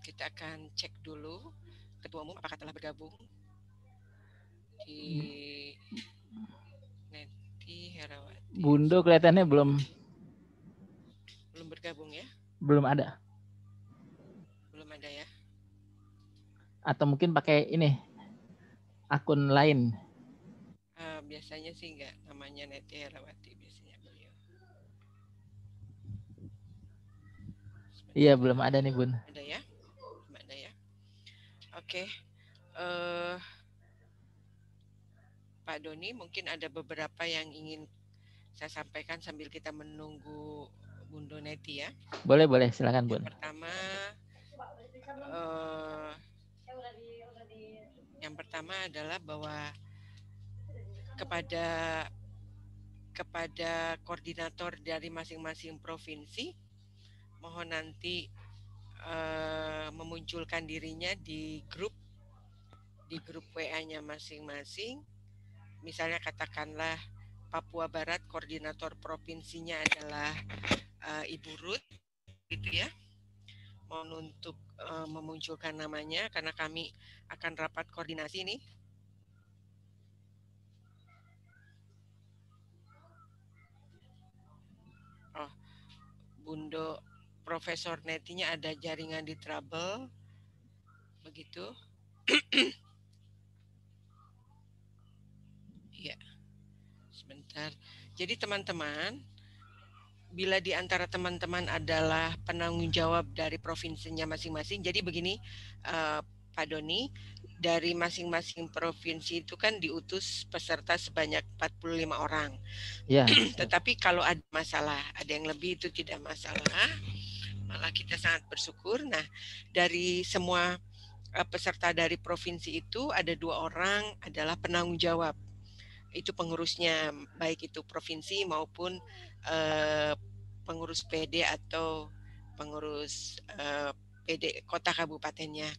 Kita akan cek dulu Ketua Umum apakah telah bergabung di Neti Herawati. Bundo kelihatannya belum bergabung ya? Belum ada. Belum ada ya? Atau mungkin pakai ini akun lain. Biasanya sih enggak, namanya Neti Herawati biasanya beliau. Iya, belum ada nih, Bun. Ada ya? Belum ada ya? Oke. Pak Doni, mungkin ada beberapa yang ingin saya sampaikan sambil kita menunggu Bundo Neti ya. Boleh, silakan, Bun. Yang pertama adalah bahwa kepada koordinator dari masing-masing provinsi, mohon nanti memunculkan dirinya di grup WA-nya masing-masing. Misalnya katakanlah Papua Barat, koordinator provinsinya adalah Ibu Ruth, gitu ya. Mohon untuk memunculkan namanya karena kami akan rapat koordinasi nih. Oh, Bundo Profesor Netinya ada jaringan di trouble, begitu. Ya, sebentar. Jadi teman-teman, bila di antara teman-teman adalah penanggung jawab dari provinsinya masing-masing, jadi begini Pak Doni, dari masing-masing provinsi itu kan diutus peserta sebanyak 45 orang. Ya. Tetapi kalau ada masalah, ada yang lebih itu tidak masalah, malah kita sangat bersyukur. Nah, dari semua peserta dari provinsi itu ada 2 orang adalah penanggung jawab. Itu pengurusnya, baik itu provinsi maupun pengurus PD atau pengurus PD kota kabupatennya.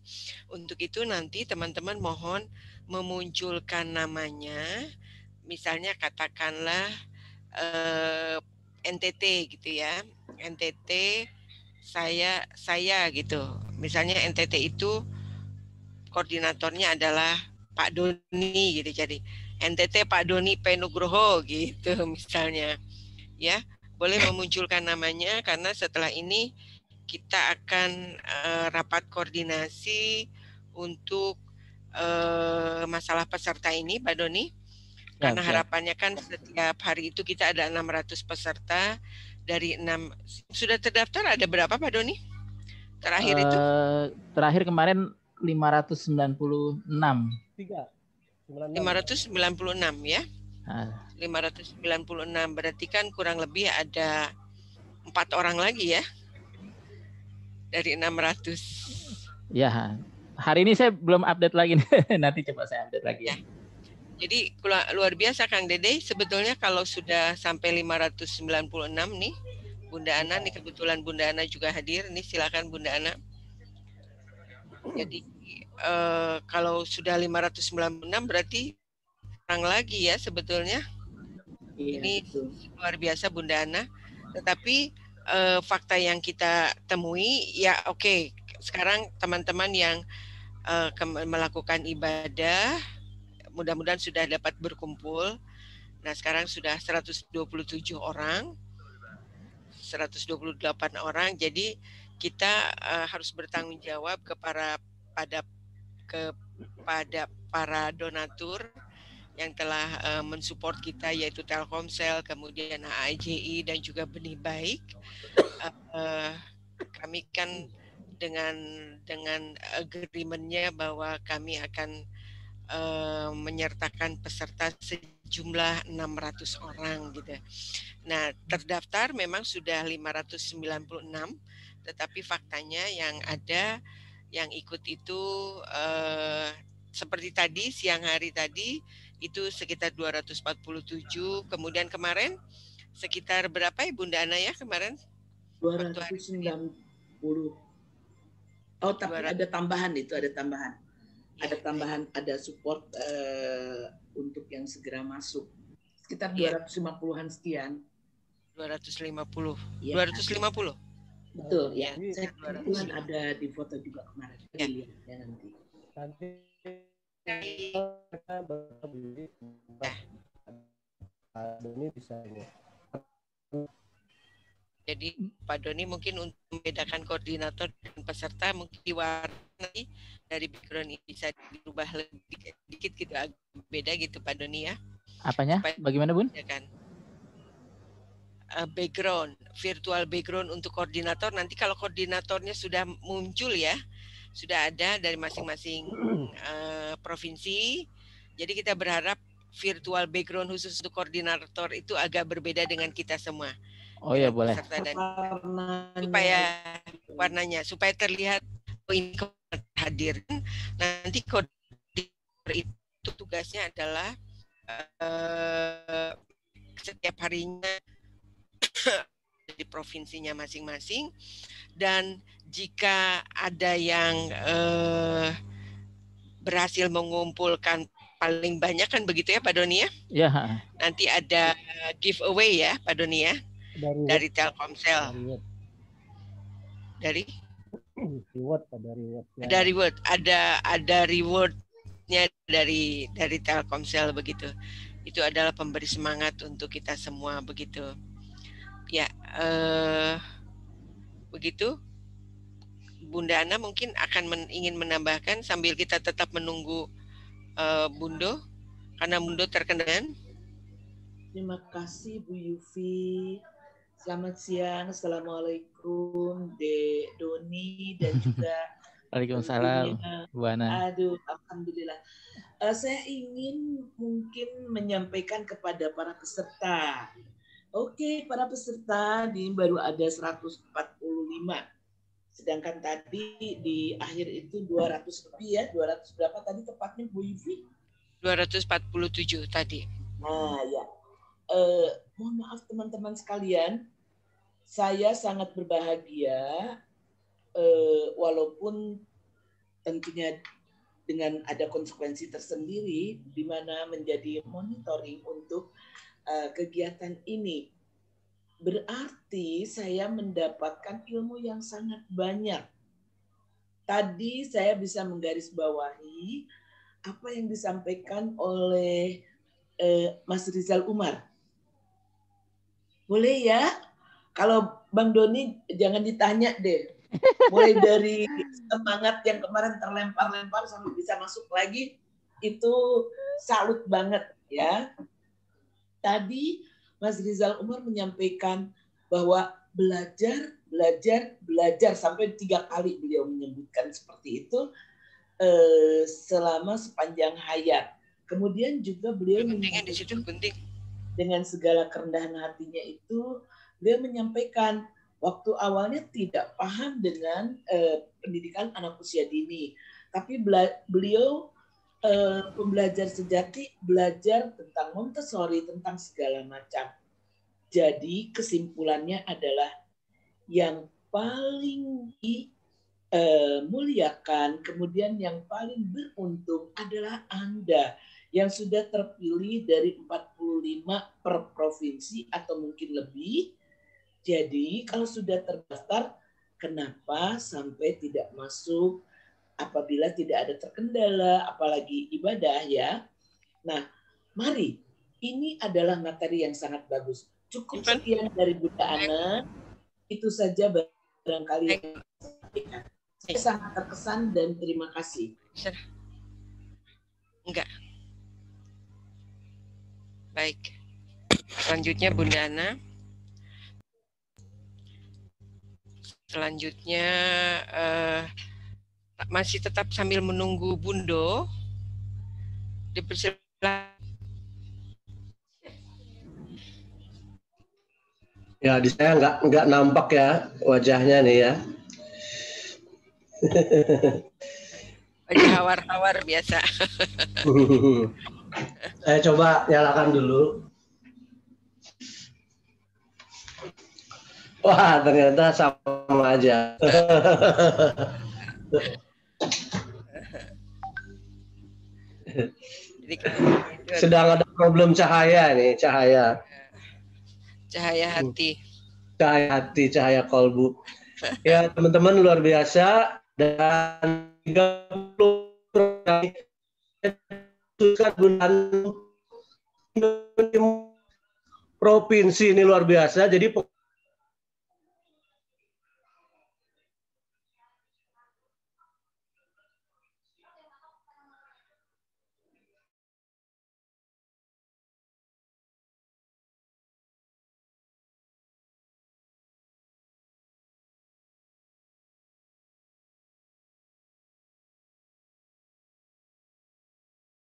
Untuk itu nanti teman-teman mohon memunculkan namanya, misalnya katakanlah NTT gitu ya, NTT saya gitu. Misalnya NTT itu koordinatornya adalah Pak Doni gitu, jadi NTT Pak Doni Penugroho gitu misalnya ya. Boleh memunculkan namanya karena setelah ini kita akan rapat koordinasi untuk masalah peserta ini Pak Doni. Karena harapannya kan setiap hari itu kita ada 600 peserta dari 6. Sudah terdaftar ada berapa Pak Doni? Terakhir itu? Terakhir kemarin 596. 596 ya. 596 berarti kan kurang lebih ada 4 orang lagi ya dari 600. Ya, hari ini saya belum update lagi. Nanti coba saya update lagi ya. Jadi luar biasa Kang Dede, sebetulnya kalau sudah sampai 596 nih Bunda Ana nih, kebetulan Bunda Ana juga hadir nih, silakan Bunda Ana. Jadi kalau sudah 596 berarti kurang lagi ya sebetulnya. Ini luar biasa Bunda Ana. Tetapi fakta yang kita temui ya oke. Sekarang teman-teman yang melakukan ibadah mudah-mudahan sudah dapat berkumpul. Nah, sekarang sudah 127 orang, 128 orang. Jadi kita harus bertanggung jawab kepada para donatur yang telah mensupport kita, yaitu Telkomsel, kemudian AIJI dan juga Benih Baik. Kami kan dengan agreement-nya bahwa kami akan menyertakan peserta sejumlah 600 orang gitu. Nah, terdaftar memang sudah 596, tetapi faktanya yang ada yang ikut itu seperti tadi siang hari tadi itu sekitar 247, kemudian kemarin sekitar berapa ya Bunda Ana ya kemarin? 290. Oh, tapi 200. Ada tambahan itu, ada tambahan. Ya, ada tambahan, ada support untuk yang segera masuk. Sekitar 250-an sekian. 250. Ya. 250. Betul ya. Ya, Saya kebetulan ada di foto juga kemarin. Ya. Lihat ya nanti. Nanti kita beli ini bisa ini. Jadi Pak Doni mungkin untuk membedakan koordinator dan peserta mungkin diwarnai dari background ini bisa dirubah lebih dikit gitu, agak beda gitu Pak Doni ya. Apanya? Supaya- Bagaimana Bun? Ya kan. Background, virtual background untuk koordinator. Nanti kalau koordinatornya sudah muncul ya, sudah ada dari masing-masing provinsi. Jadi kita berharap virtual background khusus untuk koordinator itu agak berbeda dengan kita semua. Oh ya boleh. Peserta dan Warnanya supaya warnanya supaya terlihat ini hadir. Nanti koordinator itu tugasnya adalah setiap harinya di provinsinya masing-masing, dan jika ada yang berhasil mengumpulkan paling banyak kan begitu ya Pak Doni ya, Ya. nanti ada giveaway ya Pak Doni ya dari Telkomsel, dari reward pada reward. ada reward, ada rewardnya dari Telkomsel begitu. Itu adalah pemberi semangat untuk kita semua begitu. Ya, begitu. Bunda Ana mungkin akan ingin menambahkan sambil kita tetap menunggu Bundo, karena Bundo terkenal. Terima kasih Bu Yufi. Selamat siang, Assalamualaikum Dek Doni dan juga Waalaikumsalam Bu Ana. Aduh, alhamdulillah. Saya ingin mungkin menyampaikan kepada para peserta. Oke, para peserta ini baru ada 145. Sedangkan tadi di akhir itu 200 lebih ya. 200 berapa tadi tepatnya Bu Yufi? 247 tadi. Nah, ya. Mohon maaf teman-teman sekalian, saya sangat berbahagia walaupun tentunya dengan ada konsekuensi tersendiri di mana menjadi monitoring untuk kegiatan ini. Berarti saya mendapatkan ilmu yang sangat banyak. Tadi saya bisa menggarisbawahi apa yang disampaikan oleh Mas Rizal Umar. Boleh ya? Kalau Bang Doni jangan ditanya deh. Mulai dari semangat yang kemarin terlempar-lempar sampai bisa masuk lagi, itu salut banget ya. Tadi Mas Rizal Umar menyampaikan bahwa belajar sampai 3 kali beliau menyebutkan seperti itu selama sepanjang hayat. Kemudian juga beliau Pentingnya di situ penting. Dengan segala kerendahan hatinya itu, beliau menyampaikan waktu awalnya tidak paham dengan pendidikan anak usia dini, tapi beliau pembelajar sejati, belajar tentang Montessori, tentang segala macam. Jadi kesimpulannya adalah yang paling dimuliakan, kemudian yang paling beruntung adalah Anda yang sudah terpilih dari 45 per provinsi atau mungkin lebih. Jadi kalau sudah terdaftar, kenapa sampai tidak masuk apabila tidak ada terkendala, apalagi ibadah ya. Nah, mari, ini adalah materi yang sangat bagus. Cukup sekian dari Bunda Ana, itu saja barangkali. Saya sangat terkesan dan terima kasih. Enggak. Baik. Selanjutnya Bunda Ana. Selanjutnya masih tetap sambil menunggu Bundo. Dipersilakan. Ya, di saya nggak nampak ya wajahnya nih ya. Wajah hawar-hawar biasa. Saya coba nyalakan dulu. Wah, ternyata sama aja. Jadi, sedang ada problem cahaya nih, cahaya cahaya hati. Cahaya hati, cahaya kolbu. Ya, teman-teman luar biasa dan 30 provinsi ini luar biasa. Jadi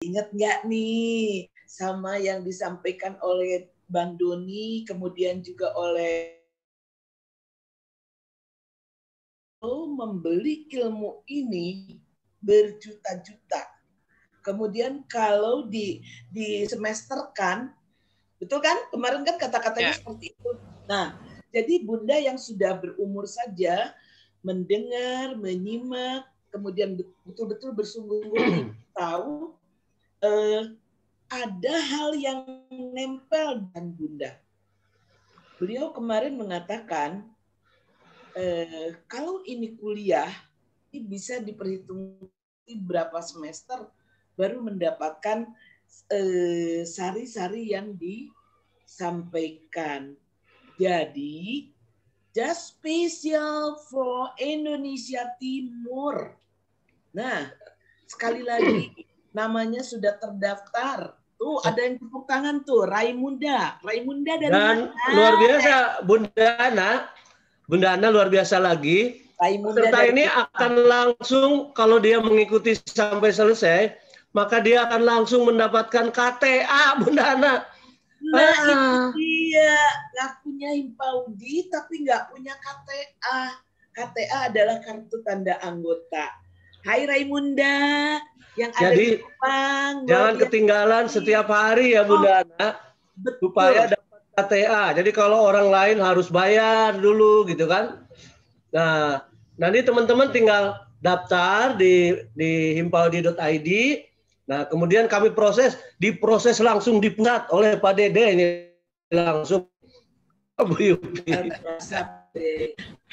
Ingat nggak nih sama yang disampaikan oleh Bang Doni, kemudian juga oleh membeli ilmu ini berjuta-juta. Kemudian kalau di semesterkan, betul kan? Kemarin kan kata-katanya seperti itu. Nah, jadi Bunda yang sudah berumur saja mendengar, menyimak, kemudian betul-betul bersungguh-sungguh tahu ada hal yang nempel dengan Bunda. Beliau kemarin mengatakan kalau ini kuliah, ini bisa diperhitung berapa semester baru mendapatkan sari-sari yang disampaikan. Jadi, just special for Indonesia Timur. Nah, sekali lagi namanya sudah terdaftar. Tuh ada yang tepuk tangan tuh, Raimunda. Raimunda dari dan mana? luar biasa Bunda Ana luar biasa lagi. Peserta ini akan langsung kalau dia mengikuti sampai selesai, maka dia akan langsung mendapatkan KTA, Bunda Ana. Nah, itu dia. Ngakunya Himpaudi tapi nggak punya KTA. KTA adalah kartu tanda anggota. Hai Raimunda yang ada di Jepang. Jangan ketinggalan setiap hari ya Bunda Ana, supaya dapat KTA. Jadi kalau orang lain harus bayar dulu gitu kan. Nah, nanti teman-teman tinggal daftar di himpaudi.id. Nah, kemudian kami diproses langsung di pusat oleh Pak Dede ini langsung Bu Yupi.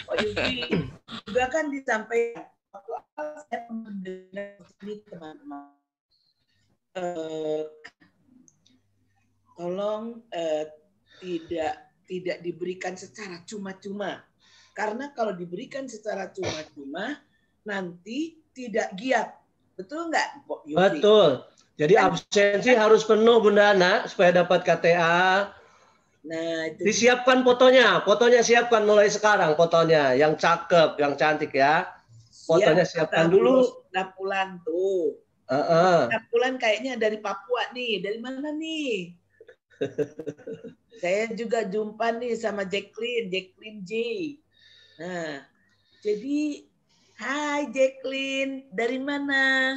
Pak Yupi juga kan disampaikan waktu saya mendengar ini teman-teman. Tolong tidak diberikan secara cuma-cuma. Karena kalau diberikan secara cuma-cuma, nanti tidak giat. Betul nggak, Pak Yupi? Betul. Jadi absensi harus penuh, Bunda Ana, supaya dapat KTA. Nah, itu disiapkan fotonya. Fotonya siapkan mulai sekarang, fotonya. Yang cakep, yang cantik ya. Fotonya siapkan dulu. Napulan tuh. Napulan kayaknya dari Papua nih. Dari mana nih? Saya juga jumpa nih sama Jacqueline J. Nah, jadi hai Jacqueline, dari mana?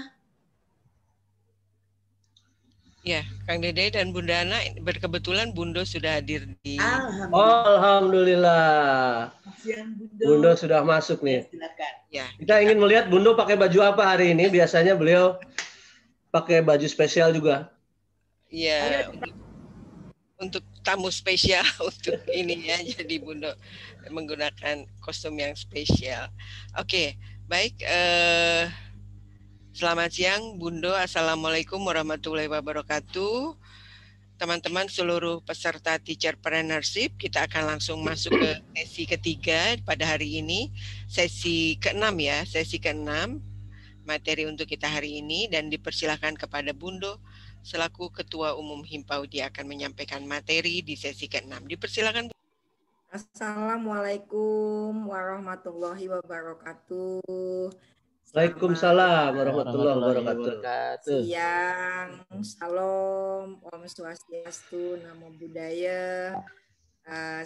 Ya, Kang Dede dan Bunda Ana, berkebetulan Bundo sudah hadir di... Alhamdulillah. Bundo sudah masuk nih. Ya, kita ingin melihat Bundo pakai baju apa hari ini. Biasanya beliau pakai baju spesial juga. Iya, untuk tamu spesial untuk ini ya, jadi Bundo menggunakan kostum yang spesial. Oke, baik. Selamat siang, Bundo. Assalamualaikum warahmatullahi wabarakatuh. Teman-teman seluruh peserta Teacherpreneurship, kita akan langsung masuk ke sesi ketiga pada hari ini. Sesi ke-6 ya, sesi ke-6 materi untuk kita hari ini, dan dipersilakan kepada Bundo selaku Ketua Umum Himpaudi akan menyampaikan materi di sesi ke-6. Dipersilakan. Assalamualaikum warahmatullahi wabarakatuh. Waalaikumsalam warahmatullahi wabarakatuh. Siang, salam, Om Swastiastu, Namo Buddhaya.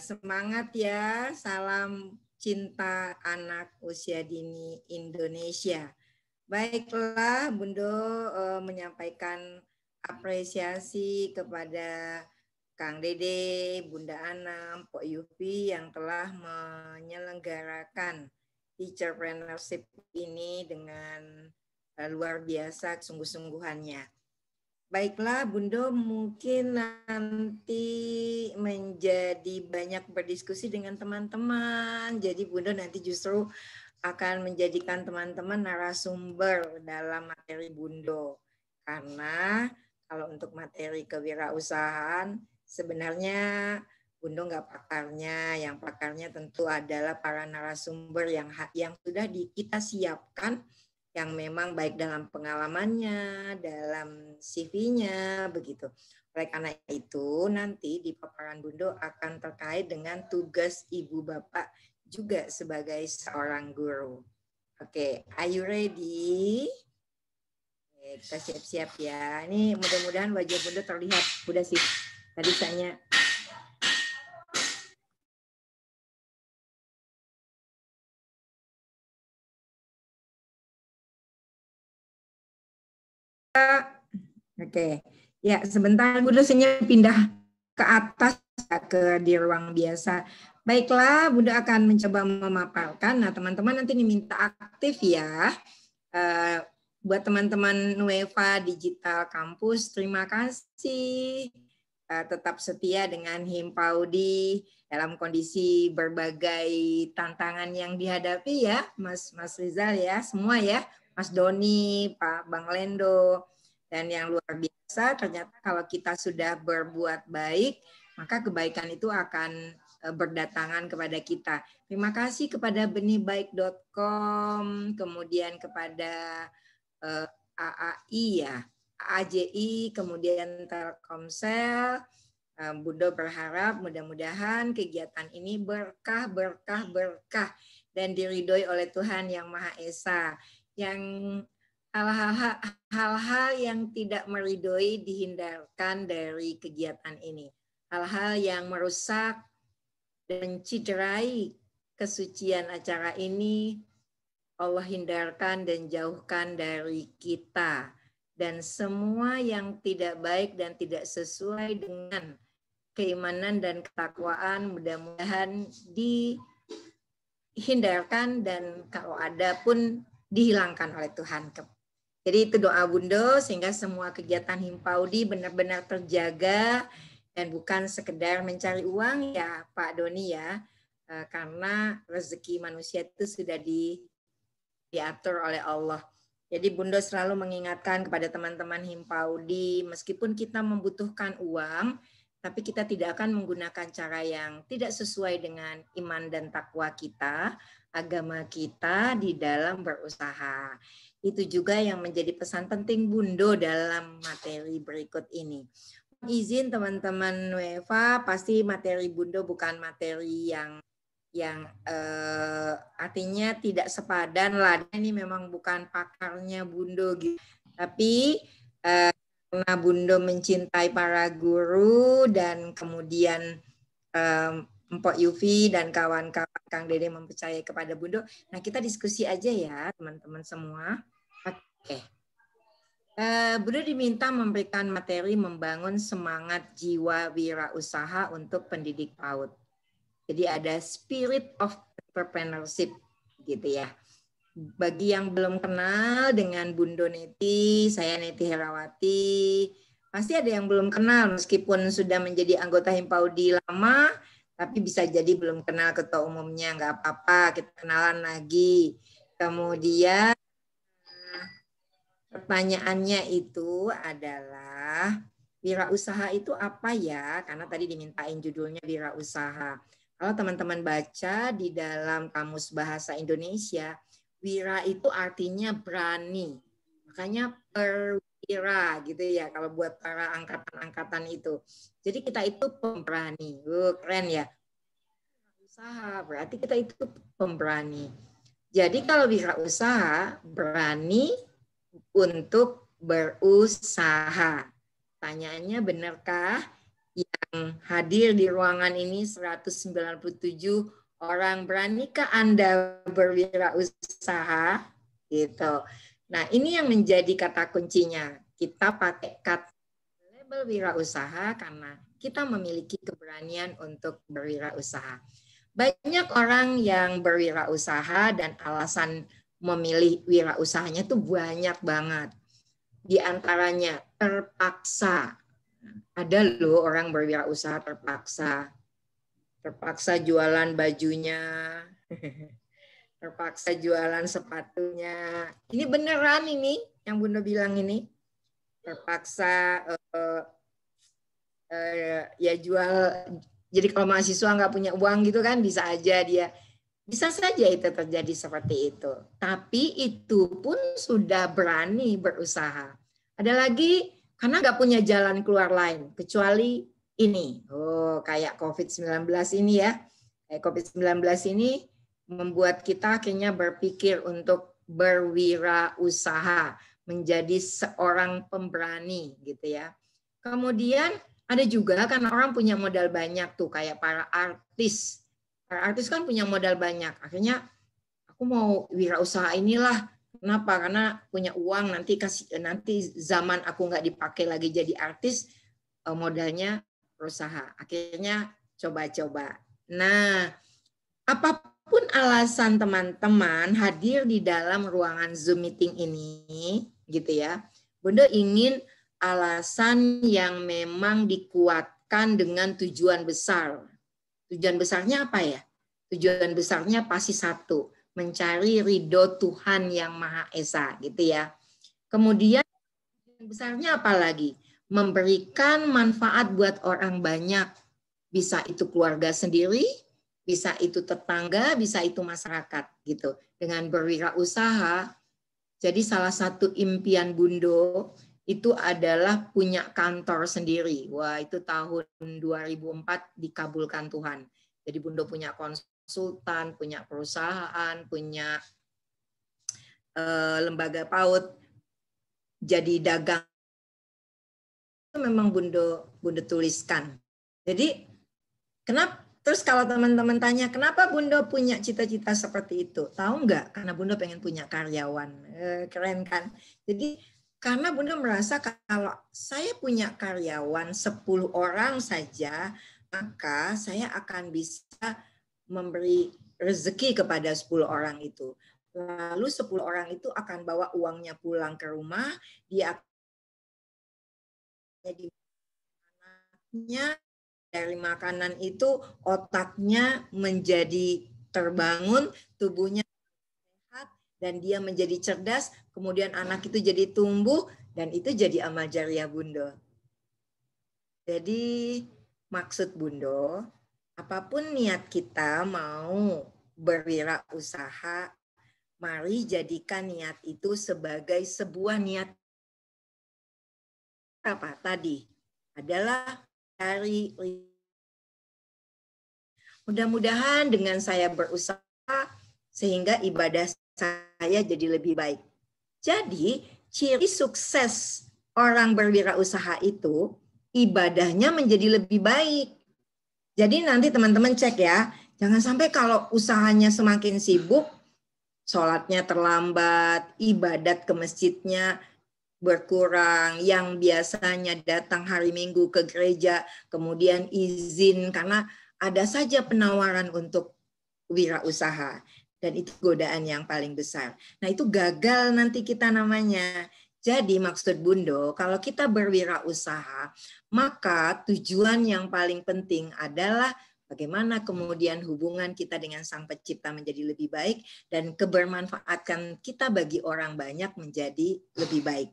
Semangat ya, salam cinta anak usia dini Indonesia. Baiklah, Bundo menyampaikan apresiasi kepada Kang Dede, Bunda Ana, Pok Yupi yang telah menyelenggarakan Teacherpreneurship ini dengan luar biasa sungguh-sungguhannya. Baiklah, Bundo, mungkin nanti menjadi banyak berdiskusi dengan teman-teman. Jadi Bundo nanti justru akan menjadikan teman-teman narasumber dalam materi Bundo. Karena kalau untuk materi kewirausahaan, sebenarnya Bundo nggak pakarnya. Yang pakarnya tentu adalah para narasumber yang sudah kita siapkan, yang memang baik dalam pengalamannya, dalam CV-nya, begitu. Oleh karena itu, nanti di paparan Bundo akan terkait dengan tugas Ibu Bapak juga sebagai seorang guru. Oke, are you ready? Oke, kita siap-siap ya. Ini mudah-mudahan wajah Bundo terlihat. Udah sih, tadi saya Oke, ya sebentar Bunda saya pindah ke atas ke di ruang biasa. Baiklah, Bunda akan mencoba memaparkan. Nah, teman-teman nanti diminta aktif ya. Buat teman-teman Nueva Digital Campus, terima kasih. Tetap setia dengan Himpaudi dalam kondisi berbagai tantangan yang dihadapi ya, Mas Rizal ya, semua ya, Mas Doni, Pak Bang Lendo. Dan yang luar biasa, ternyata kalau kita sudah berbuat baik, maka kebaikan itu akan berdatangan kepada kita. Terima kasih kepada benihbaik.com, kemudian kepada AAI ya, AJI, kemudian Telkomsel. Bunda berharap mudah-mudahan kegiatan ini berkah dan diridhoi oleh Tuhan Yang Maha Esa. Yang hal-hal yang tidak meridhoi dihindarkan dari kegiatan ini. Hal-hal yang merusak dan menciderai kesucian acara ini, Allah hindarkan dan jauhkan dari kita. Dan semua yang tidak baik dan tidak sesuai dengan keimanan dan ketakwaan, mudah-mudahan dihindarkan dan kalau ada pun dihilangkan oleh Tuhan. Jadi itu doa Bundo sehingga semua kegiatan Himpaudi benar-benar terjaga dan bukan sekedar mencari uang ya Pak Doni ya, karena rezeki manusia itu sudah diatur oleh Allah. Jadi Bundo selalu mengingatkan kepada teman-teman Himpaudi, meskipun kita membutuhkan uang, tapi kita tidak akan menggunakan cara yang tidak sesuai dengan iman dan takwa kita, agama kita di dalam berusaha. Itu juga yang menjadi pesan penting Bundo dalam materi berikut ini. Izin teman-teman Nueva, pasti materi Bundo bukan materi yang artinya tidak sepadan lah. Ini memang bukan pakarnya Bundo gitu. Tapi karena Bundo mencintai para guru dan kemudian Mpok Yufi dan kawan-kawan Kang Dede mempercayai kepada Bundo. Nah, kita diskusi aja ya, teman-teman semua. Oke. Bundo diminta memberikan materi membangun semangat jiwa wirausaha untuk pendidik PAUD. Jadi ada spirit of entrepreneurship gitu ya. Bagi yang belum kenal dengan Bundo Neti, saya Neti Herawati, pasti ada yang belum kenal meskipun sudah menjadi anggota Himpaudi lama, tapi bisa jadi belum kenal ketua umumnya, nggak apa-apa, kita kenalan lagi. Kemudian pertanyaannya itu adalah wirausaha itu apa ya? Karena tadi dimintain judulnya wirausaha. Kalau teman-teman baca di dalam Kamus Bahasa Indonesia, wira itu artinya berani. Makanya perwira gitu ya kalau buat para angkatan-angkatan itu. Jadi kita itu pemberani. Keren ya. Usaha berarti kita itu pemberani. Jadi kalau wirausaha berani untuk berusaha. Tanyaannya benarkah yang hadir di ruangan ini 197 orang, beranikah Anda berwirausaha? Gitu. Nah, ini yang menjadi kata kuncinya. Kita pakai kata label wirausaha karena kita memiliki keberanian untuk berwirausaha. Banyak orang yang berwirausaha dan alasan memilih wirausahanya itu banyak banget. Di antaranya terpaksa. Ada loh orang berwirausaha terpaksa. Terpaksa jualan bajunya, terpaksa jualan sepatunya. Ini beneran ini yang Bunda bilang ini. Terpaksa ya jual. Jadi kalau mahasiswa nggak punya uang gitu kan bisa aja dia. Bisa saja itu terjadi seperti itu. Tapi itu pun sudah berani berusaha. Ada lagi karena nggak punya jalan keluar lain. Kecuali ini. Oh, kayak COVID-19 ini ya. Kayak COVID-19 ini membuat kita akhirnya berpikir untuk berwirausaha. Menjadi seorang pemberani gitu ya. Kemudian ada juga karena orang punya modal banyak tuh. Kayak para artis. Para artis kan punya modal banyak. Akhirnya aku mau wirausaha inilah. Kenapa? Karena punya uang nanti zaman aku nggak dipakai lagi jadi artis, modalnya berusaha. Akhirnya coba-coba. Nah, apapun alasan teman-teman hadir di dalam ruangan Zoom meeting ini, gitu ya. Bunda ingin alasan yang memang dikuatkan dengan tujuan besar. Tujuan besarnya apa ya? Tujuan besarnya pasti satu, mencari ridho Tuhan yang Maha Esa, gitu ya. Kemudian tujuan besarnya apa lagi? Memberikan manfaat buat orang banyak. Bisa itu keluarga sendiri, bisa itu tetangga, bisa itu masyarakat, gitu. Dengan berwirausaha, jadi salah satu impian Bundo itu adalah punya kantor sendiri. Wah, itu tahun 2004 dikabulkan Tuhan. Jadi Bundo punya konsultan, punya perusahaan, punya lembaga PAUD, jadi dagang. Itu memang Bundo tuliskan. Jadi kenapa? Terus kalau teman-teman tanya, kenapa Bundo punya cita-cita seperti itu? Tahu nggak? Karena Bundo pengen punya karyawan. Keren kan? Jadi karena Bunda merasa kalau saya punya karyawan 10 orang saja, maka saya akan bisa memberi rezeki kepada 10 orang itu. Lalu 10 orang itu akan bawa uangnya pulang ke rumah, dia akan jadi anaknya, dari makanan itu otaknya menjadi terbangun, tubuhnya sehat, dan dia menjadi cerdas, kemudian anak itu jadi tumbuh, dan itu jadi amal jariah Bundo. Jadi maksud Bundo, apapun niat kita mau berwirausaha, mari jadikan niat itu sebagai sebuah niat apa tadi? Adalah dari mudah-mudahan dengan saya berusaha sehingga ibadah saya jadi lebih baik. Jadi ciri sukses orang berwirausaha itu ibadahnya menjadi lebih baik. Jadi nanti teman-teman cek ya, jangan sampai kalau usahanya semakin sibuk, sholatnya terlambat, ibadat ke masjidnya berkurang, yang biasanya datang hari Minggu ke gereja, kemudian izin karena ada saja penawaran untuk wirausaha. Dan itu godaan yang paling besar. Nah itu gagal nanti kita namanya. Jadi maksud Bundo, kalau kita berwirausaha, maka tujuan yang paling penting adalah bagaimana kemudian hubungan kita dengan Sang Pencipta menjadi lebih baik dan kebermanfaatan kita bagi orang banyak menjadi lebih baik.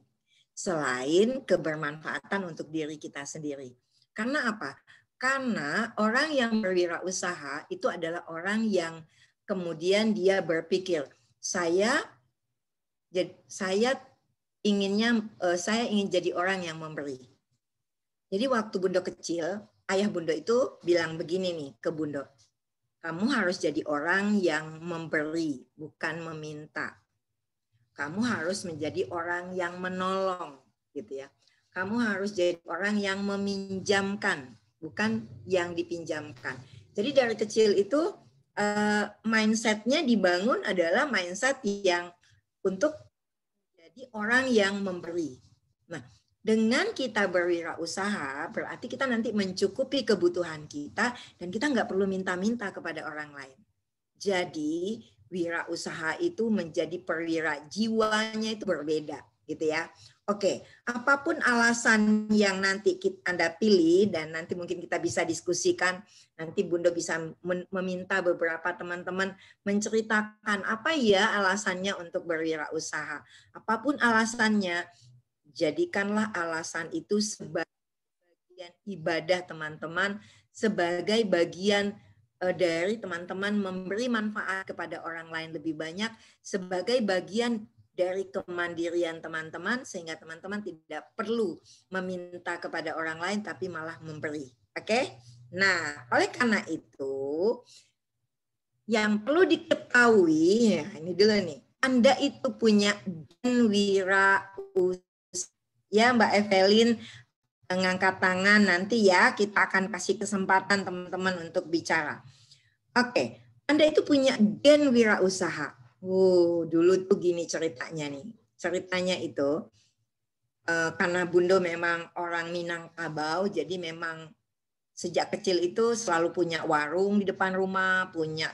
Selain kebermanfaatan untuk diri kita sendiri. Karena apa? Karena orang yang berwirausaha itu adalah orang yang kemudian dia berpikir, saya ingin jadi orang yang memberi. Jadi waktu Bundo kecil, ayah Bundo itu bilang begini nih ke Bundo, kamu harus jadi orang yang memberi, bukan meminta. Kamu harus menjadi orang yang menolong, gitu ya. Kamu harus jadi orang yang meminjamkan, bukan yang dipinjamkan. Jadi dari kecil itu mindset-nya dibangun adalah mindset yang untuk jadi orang yang memberi. Nah, dengan kita berwirausaha, berarti kita nanti mencukupi kebutuhan kita dan kita nggak perlu minta-minta kepada orang lain. Jadi wirausaha itu menjadi perwira, jiwanya itu berbeda. gitu ya. Oke, apapun alasan yang nanti Anda pilih dan nanti mungkin kita bisa diskusikan, nanti Bunda bisa meminta beberapa teman-teman menceritakan apa ya alasannya untuk berwirausaha. Apapun alasannya, jadikanlah alasan itu sebagai bagian ibadah teman-teman, sebagai bagian dari teman-teman memberi manfaat kepada orang lain lebih banyak, sebagai bagian dari kemandirian teman-teman, sehingga teman-teman tidak perlu meminta kepada orang lain, tapi malah memberi. Oke? Nah, oleh karena itu, yang perlu diketahui, ya ini dulu nih, Anda itu punya gen wirausaha. Ya, Mbak Evelyn, ngangkat tangan nanti ya, kita akan kasih kesempatan teman-teman untuk bicara. Oke, Anda itu punya gen wirausaha. Dulu tuh gini ceritanya nih. Ceritanya itu karena Bunda memang orang Minangkabau, jadi memang sejak kecil itu selalu punya warung di depan rumah, punya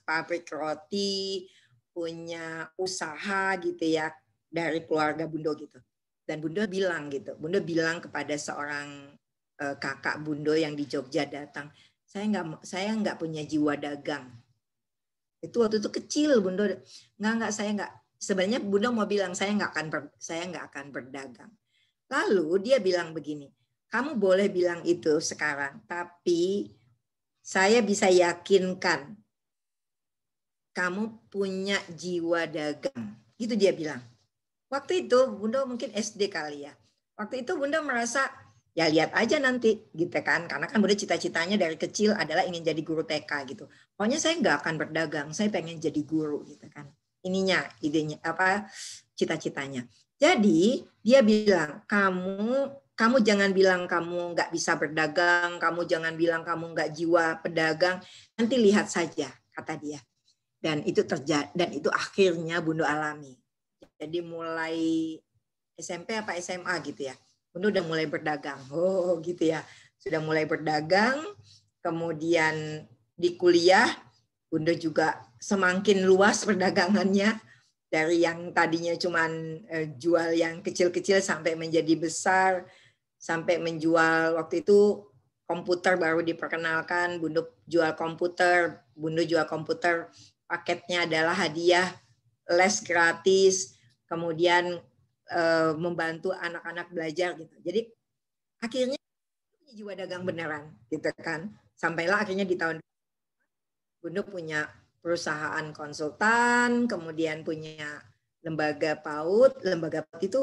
pabrik roti, punya usaha gitu ya dari keluarga Bunda gitu. Dan Bunda bilang gitu, Bunda bilang kepada seorang kakak Bunda yang di Jogja datang, saya nggak punya jiwa dagang. Itu waktu itu kecil Bunda, saya nggak. Sebenarnya Bunda mau bilang saya nggak akan berdagang. Lalu dia bilang begini, kamu boleh bilang itu sekarang, tapi saya bisa yakinkan kamu punya jiwa dagang. Gitu dia bilang. Waktu itu Bunda mungkin SD kali ya. Waktu itu Bunda merasa ya lihat aja nanti gitu kan, karena kan Bunda cita-citanya dari kecil adalah ingin jadi guru TK gitu. Pokoknya saya nggak akan berdagang, saya pengen jadi guru gitu kan. Idenya cita-citanya. Jadi dia bilang kamu jangan bilang kamu nggak bisa berdagang, kamu jangan bilang kamu nggak jiwa pedagang, nanti lihat saja kata dia. Dan itu terjadi, dan itu akhirnya Bunda alami. Jadi mulai SMP apa SMA gitu ya. Bunda udah mulai berdagang. Gitu ya. Sudah mulai berdagang, kemudian di kuliah Bunda juga semakin luas perdagangannya dari yang tadinya cuman jual yang kecil-kecil sampai menjadi besar, sampai menjual waktu itu komputer baru diperkenalkan, Bunda jual komputer, paketnya adalah hadiah les gratis, kemudian membantu anak-anak belajar gitu. Jadi akhirnya jiwa dagang beneran gitu kan. Sampailah akhirnya di tahun Bunda punya perusahaan konsultan, kemudian punya lembaga PAUD. Lembaga PAUD itu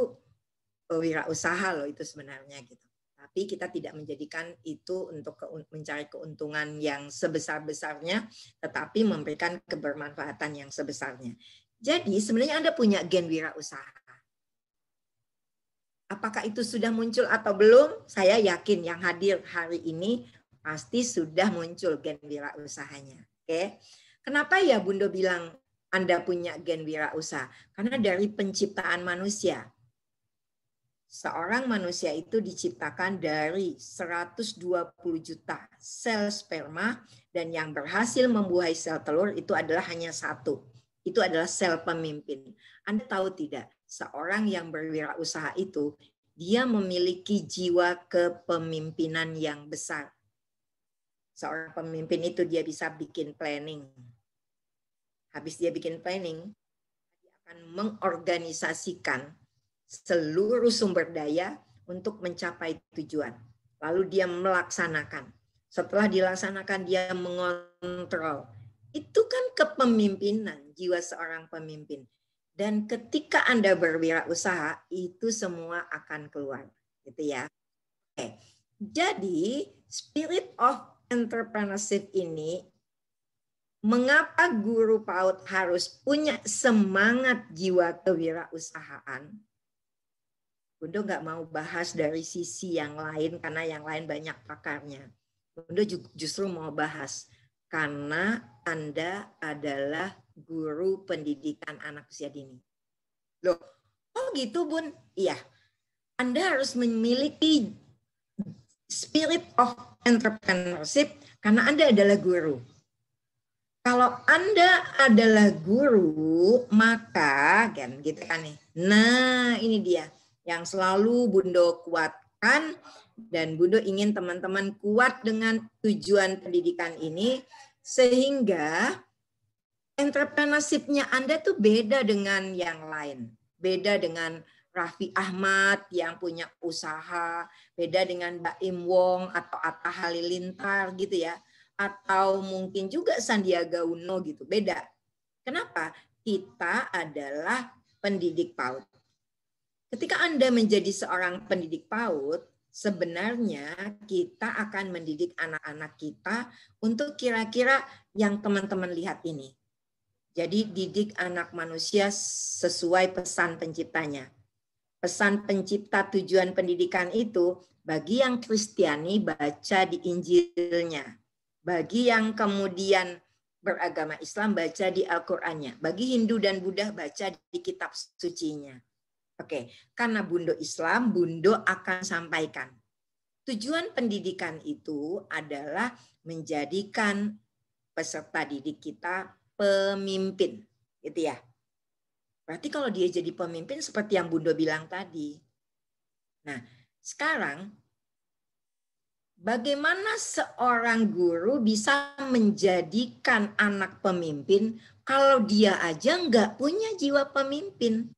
wirausaha loh itu sebenarnya gitu. Tapi kita tidak menjadikan itu untuk mencari keuntungan yang sebesar-besarnya, tetapi memberikan kebermanfaatan yang sebesarnya. Jadi sebenarnya Anda punya gen wirausaha. Apakah itu sudah muncul atau belum? Saya yakin yang hadir hari ini pasti sudah muncul gen wirausahanya. Oke. Kenapa ya Bunda bilang Anda punya gen wirausaha? Karena dari penciptaan manusia. Seorang manusia itu diciptakan dari 120 juta sel sperma dan yang berhasil membuahi sel telur itu adalah hanya satu. Itu adalah sel pemimpin. Anda tahu tidak, seorang yang berwirausaha itu dia memiliki jiwa kepemimpinan yang besar. Seorang pemimpin itu dia bisa bikin planning. Habis dia bikin planning, dia akan mengorganisasikan seluruh sumber daya untuk mencapai tujuan. Lalu dia melaksanakan. Setelah dilaksanakan, dia mengontrol. Itu kan kepemimpinan, jiwa seorang pemimpin. Dan ketika Anda berwirausaha, itu semua akan keluar. Gitu ya. Oke. Jadi, spirit of entrepreneurship ini, mengapa guru PAUD harus punya semangat jiwa kewirausahaan? Bunda nggak mau bahas dari sisi yang lain karena yang lain banyak pakarnya. Bunda justru mau bahas karena Anda adalah guru pendidikan anak usia dini. Loh, oh gitu Bun? Iya. Anda harus memiliki spirit of entrepreneurship karena Anda adalah guru. Kalau Anda adalah guru, maka kan gitu kan nih. Nah, ini dia yang selalu Bundo kuatkan, dan Bundo ingin teman-teman kuat dengan tujuan pendidikan ini, sehingga entrepreneurship-nya Anda tuh beda dengan yang lain. Beda dengan Raffi Ahmad yang punya usaha, beda dengan Mbak Im Wong atau Atta Halilintar gitu ya. Atau mungkin juga Sandiaga Uno gitu, beda. Kenapa? Kita adalah pendidik PAUD. Ketika Anda menjadi seorang pendidik PAUD, sebenarnya kita akan mendidik anak-anak kita untuk kira-kira yang teman-teman lihat ini. Jadi didik anak manusia sesuai pesan penciptanya. Pesan pencipta tujuan pendidikan itu, bagi yang Kristiani baca di Injilnya. Bagi yang kemudian beragama Islam baca di Al-Qur'annya. Bagi Hindu dan Buddha baca di kitab sucinya. Oke, karena Bundo Islam, Bundo akan sampaikan. Tujuan pendidikan itu adalah menjadikan peserta didik kita pemimpin, gitu ya. Berarti kalau dia jadi pemimpin seperti yang Bundo bilang tadi. Nah, sekarang bagaimana seorang guru bisa menjadikan anak pemimpin kalau dia aja nggak punya jiwa pemimpin?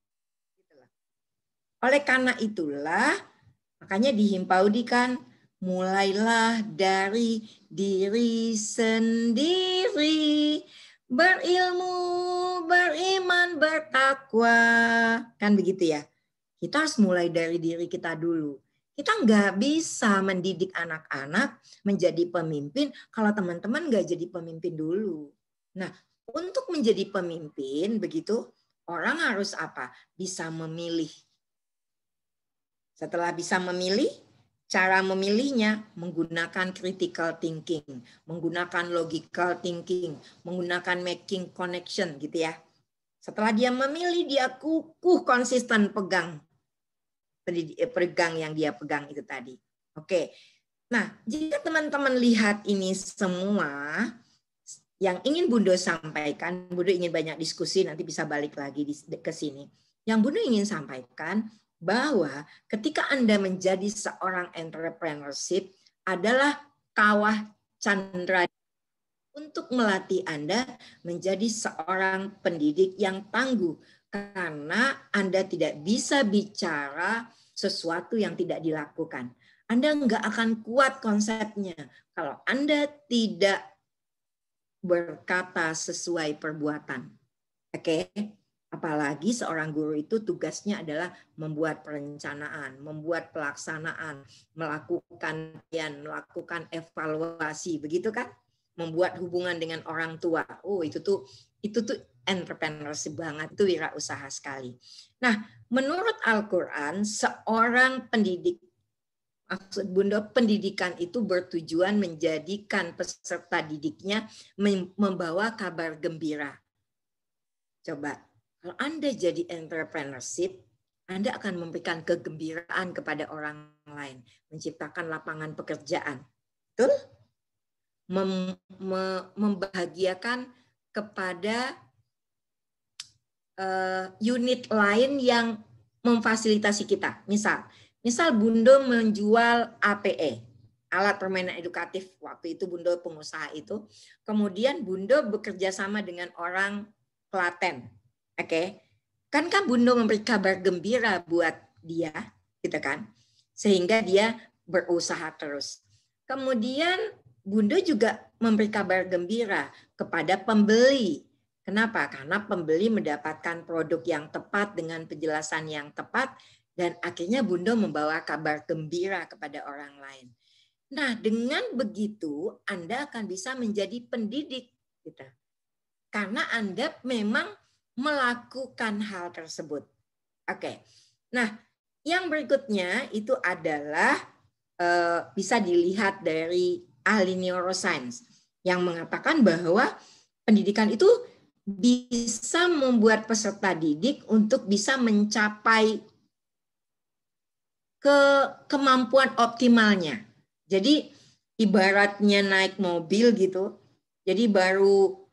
Oleh karena itulah, makanya di Himpaudi kan, mulailah dari diri sendiri, berilmu, beriman, bertakwa. Kan begitu ya? Kita harus mulai dari diri kita dulu. Kita nggak bisa mendidik anak-anak menjadi pemimpin kalau teman-teman nggak jadi pemimpin dulu. Nah, untuk menjadi pemimpin, begitu, orang harus apa? Bisa memilih. Setelah bisa memilih, cara memilihnya menggunakan critical thinking, menggunakan logical thinking, menggunakan making connection, gitu ya. Setelah dia memilih, dia kukuh konsisten pegang yang dia pegang itu tadi. Oke. Nah, jika teman-teman lihat ini semua yang ingin Bundo sampaikan, Bundo ingin banyak diskusi, nanti bisa balik lagi ke sini. Yang Bundo ingin sampaikan bahwa ketika Anda menjadi seorang entrepreneurship adalah kawah candra untuk melatih Anda menjadi seorang pendidik yang tangguh. Karena Anda tidak bisa bicara sesuatu yang tidak dilakukan. Anda nggak akan kuat konsepnya kalau Anda tidak berkata sesuai perbuatan. Oke? Apalagi seorang guru itu tugasnya adalah membuat perencanaan, membuat pelaksanaan, melakukan evaluasi, begitu kan? Membuat hubungan dengan orang tua. Oh, itu tuh entrepreneurship banget, itu wirausaha sekali. Nah, menurut Al-Quran, seorang pendidik, maksud Bundo, pendidikan itu bertujuan menjadikan peserta didiknya membawa kabar gembira. Coba, kalau Anda jadi entrepreneurship, Anda akan memberikan kegembiraan kepada orang lain, menciptakan lapangan pekerjaan. Betul? Membahagiakan kepada unit lain yang memfasilitasi kita. Misal Bundo menjual APE, alat permainan edukatif. Waktu itu Bundo pengusaha itu. Kemudian Bundo bekerja sama dengan orang Klaten. Oke. Kan Bundo memberi kabar gembira buat dia, gitu kan? Sehingga dia berusaha terus. Kemudian Bundo juga memberi kabar gembira kepada pembeli. Kenapa? Karena pembeli mendapatkan produk yang tepat dengan penjelasan yang tepat, dan akhirnya Bundo membawa kabar gembira kepada orang lain. Nah, dengan begitu Anda akan bisa menjadi pendidik kita. Karena Anda memang melakukan hal tersebut. Oke. Nah, yang berikutnya itu adalah bisa dilihat dari ahli neuroscience yang mengatakan bahwa pendidikan itu bisa membuat peserta didik untuk bisa mencapai kemampuan optimalnya. Jadi ibaratnya naik mobil gitu. Jadi baru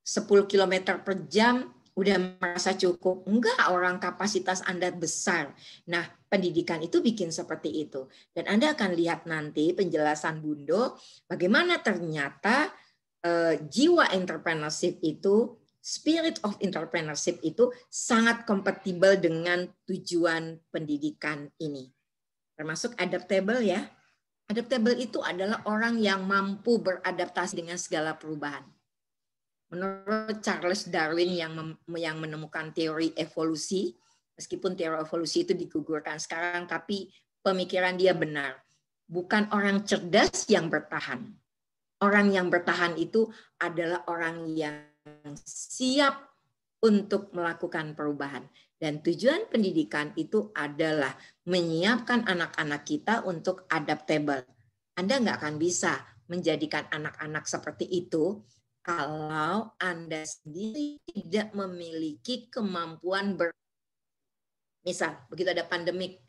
10 km per jam udah merasa cukup. Enggak, orang kapasitas Anda besar. Nah, pendidikan itu bikin seperti itu. Dan Anda akan lihat nanti penjelasan Bundo, bagaimana ternyata jiwa entrepreneurship itu, spirit of entrepreneurship itu sangat kompatibel dengan tujuan pendidikan ini. Termasuk adaptable ya. Adaptable itu adalah orang yang mampu beradaptasi dengan segala perubahan. Menurut Charles Darwin yang menemukan teori evolusi, meskipun teori evolusi itu digugurkan sekarang, tapi pemikiran dia benar. Bukan orang cerdas yang bertahan. Orang yang bertahan itu adalah orang yang siap untuk melakukan perubahan. Dan tujuan pendidikan itu adalah menyiapkan anak-anak kita untuk adaptable. Anda nggak akan bisa menjadikan anak-anak seperti itu kalau Anda sendiri tidak memiliki kemampuan misal, begitu ada pandemik,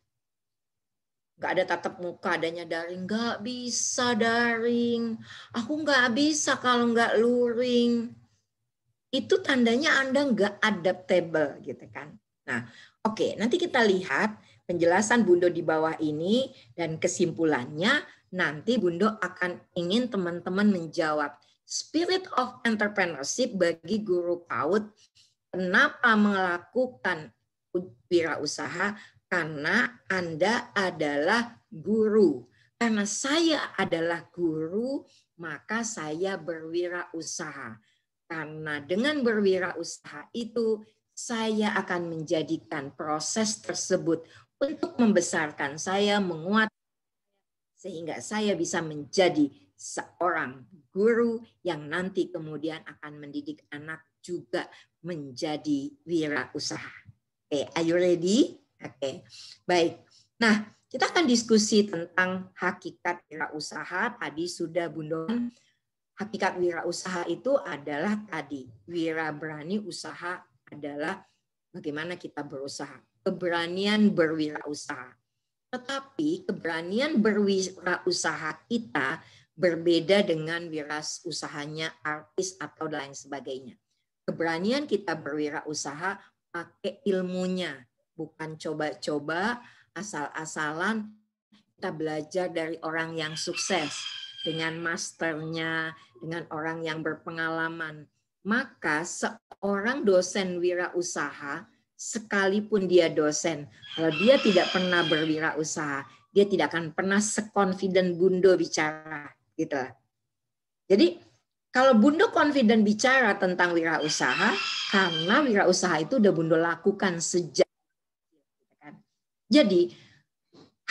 nggak ada tatap muka, adanya daring, nggak bisa daring, aku nggak bisa kalau nggak luring. Itu tandanya Anda nggak adaptable, gitu kan. Nah, oke, nanti kita lihat penjelasan Bundo di bawah ini, dan kesimpulannya nanti Bundo akan ingin teman-teman menjawab. Spirit of entrepreneurship bagi guru PAUD, kenapa melakukan wirausaha? Karena Anda adalah guru. Karena saya adalah guru, maka saya berwirausaha. Karena dengan berwirausaha itu, saya akan menjadikan proses tersebut untuk membesarkan saya, menguatkan, sehingga saya bisa menjadi seorang guru yang nanti kemudian akan mendidik anak juga menjadi wirausaha. Oke, are you ready? Oke, baik. Nah, kita akan diskusi tentang hakikat wirausaha. Tadi sudah Bundo. Hakikat wirausaha itu adalah tadi, wira berani usaha adalah bagaimana kita berusaha. Keberanian berwirausaha. Tetapi keberanian berwirausaha kita berbeda dengan wirausahanya artis atau lain sebagainya. Keberanian kita berwirausaha pakai ilmunya, bukan coba-coba asal-asalan. Kita belajar dari orang yang sukses, dengan masternya, dengan orang yang berpengalaman. Maka seorang dosen wirausaha, sekalipun dia dosen, kalau dia tidak pernah berwirausaha, dia tidak akan pernah sekonfiden Bundo bicara. Gitu. Jadi kalau Bundo confident bicara tentang wirausaha, karena wirausaha itu udah Bundo lakukan sejak. Jadi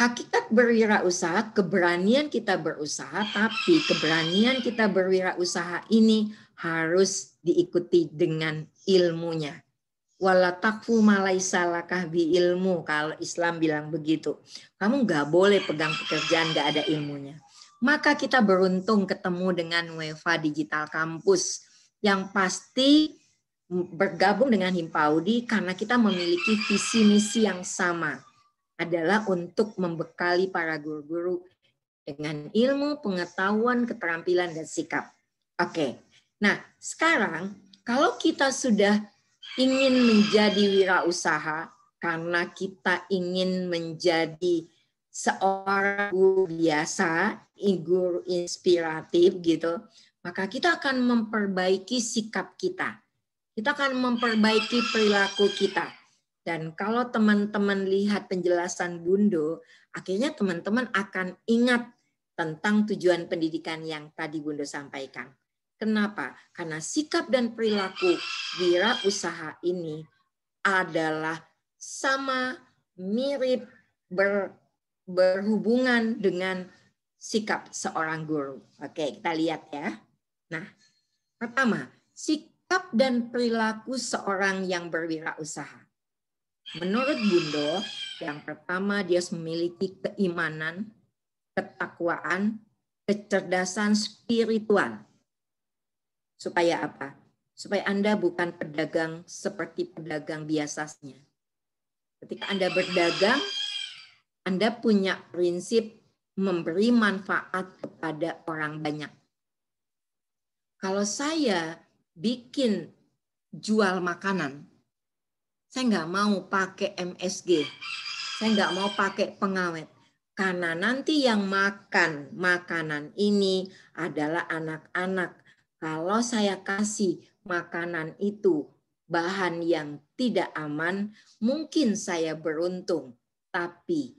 hakikat berwirausaha, keberanian kita berusaha, tapi keberanian kita berwirausaha ini harus diikuti dengan ilmunya. Wala takfu malaisa lakah bi ilmu, kalau Islam bilang begitu. Kamu nggak boleh pegang pekerjaan nggak ada ilmunya. Maka kita beruntung ketemu dengan UEFA Digital Campus yang pasti bergabung dengan Himpaudi karena kita memiliki visi misi yang sama, adalah untuk membekali para guru-guru dengan ilmu, pengetahuan, keterampilan, dan sikap. Oke, nah sekarang kalau kita sudah ingin menjadi wirausaha karena kita ingin menjadi seorang guru biasa, guru inspiratif gitu, maka kita akan memperbaiki sikap kita. Kita akan memperbaiki perilaku kita. Dan kalau teman-teman lihat penjelasan Bundo, akhirnya teman-teman akan ingat tentang tujuan pendidikan yang tadi Bundo sampaikan. Kenapa? Karena sikap dan perilaku wirausaha ini adalah sama, mirip, berhubungan dengan sikap seorang guru. Oke, kita lihat ya. Nah, pertama, sikap dan perilaku seorang yang berwirausaha. Menurut Bundo, yang pertama dia memiliki keimanan, ketakwaan, kecerdasan spiritual. Supaya apa? Supaya Anda bukan pedagang seperti pedagang biasanya. Ketika Anda berdagang, Anda punya prinsip memberi manfaat kepada orang banyak. Kalau saya bikin jual makanan, saya nggak mau pakai MSG, saya nggak mau pakai pengawet. Karena nanti yang makan makanan ini adalah anak-anak. Kalau saya kasih makanan itu bahan yang tidak aman, mungkin saya beruntung, tapi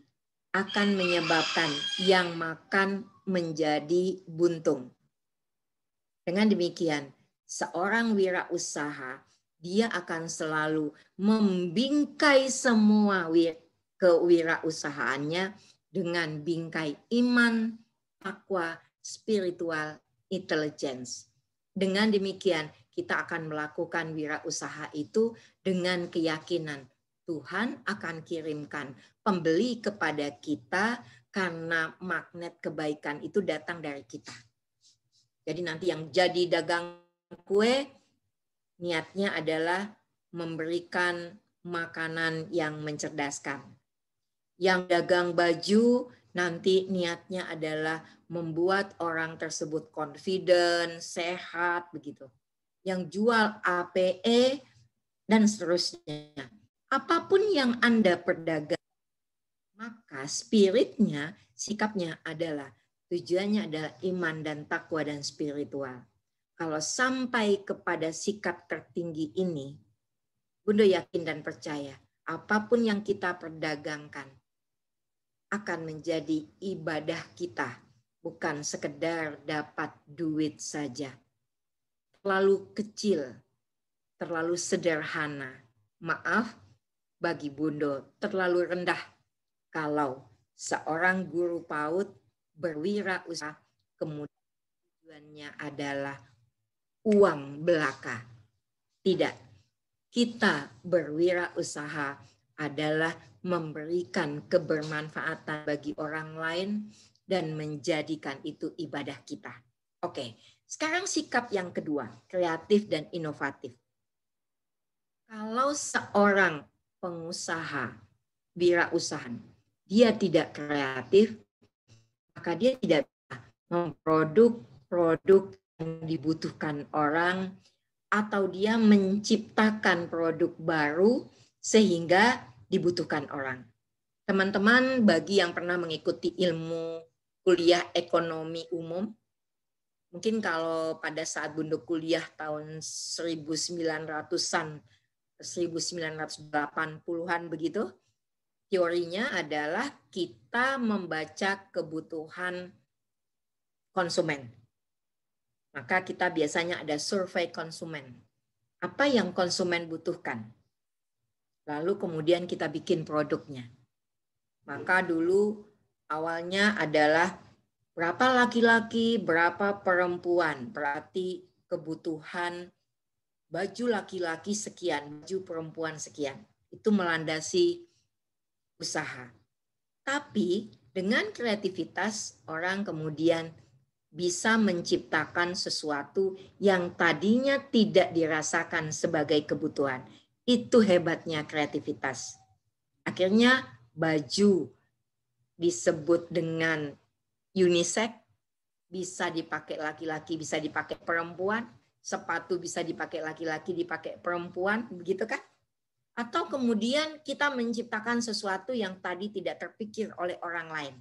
akan menyebabkan yang makan menjadi buntung. Dengan demikian, seorang wirausaha, dia akan selalu membingkai semua kewirausahaannya dengan bingkai iman, takwa, spiritual, intelligence. Dengan demikian, kita akan melakukan wirausaha itu dengan keyakinan Tuhan akan kirimkan pembeli kepada kita karena magnet kebaikan itu datang dari kita. Jadi nanti yang jadi dagang kue, niatnya adalah memberikan makanan yang mencerdaskan. Yang dagang baju nanti niatnya adalah membuat orang tersebut confident, sehat, begitu. Yang jual APE dan seterusnya. Apapun yang Anda perdagang, maka spiritnya, sikapnya adalah, tujuannya adalah iman dan takwa dan spiritual. Kalau sampai kepada sikap tertinggi ini, Bunda yakin dan percaya, apapun yang kita perdagangkan akan menjadi ibadah kita, bukan sekedar dapat duit saja. Terlalu kecil, terlalu sederhana. Maaf bagi Bunda, terlalu rendah kalau seorang guru PAUD berwirausaha kemudian tujuannya adalah uang belaka. Tidak. Kita berwirausaha adalah memberikan kebermanfaatan bagi orang lain dan menjadikan itu ibadah kita. Oke, sekarang sikap yang kedua, kreatif dan inovatif. Kalau seorang pengusaha, wirausaha, dia tidak kreatif, maka dia tidak bisa memproduksi yang dibutuhkan orang, atau dia menciptakan produk baru sehingga dibutuhkan orang. Teman-teman, bagi yang pernah mengikuti ilmu kuliah ekonomi umum, mungkin kalau pada saat Bunda kuliah tahun 1900-an, 1980-an begitu, teorinya adalah kita membaca kebutuhan konsumen. Maka kita biasanya ada survei konsumen. Apa yang konsumen butuhkan? Lalu kemudian kita bikin produknya. Maka dulu awalnya adalah berapa laki-laki, berapa perempuan. Berarti kebutuhan baju laki-laki sekian, baju perempuan sekian. Itu melandasi usaha. Tapi dengan kreativitas orang kemudian bisa menciptakan sesuatu yang tadinya tidak dirasakan sebagai kebutuhan. Itu hebatnya kreativitas. Akhirnya baju disebut dengan unisex, bisa dipakai laki-laki, bisa dipakai perempuan, sepatu bisa dipakai laki-laki, dipakai perempuan, begitu kan? Atau kemudian kita menciptakan sesuatu yang tadi tidak terpikir oleh orang lain.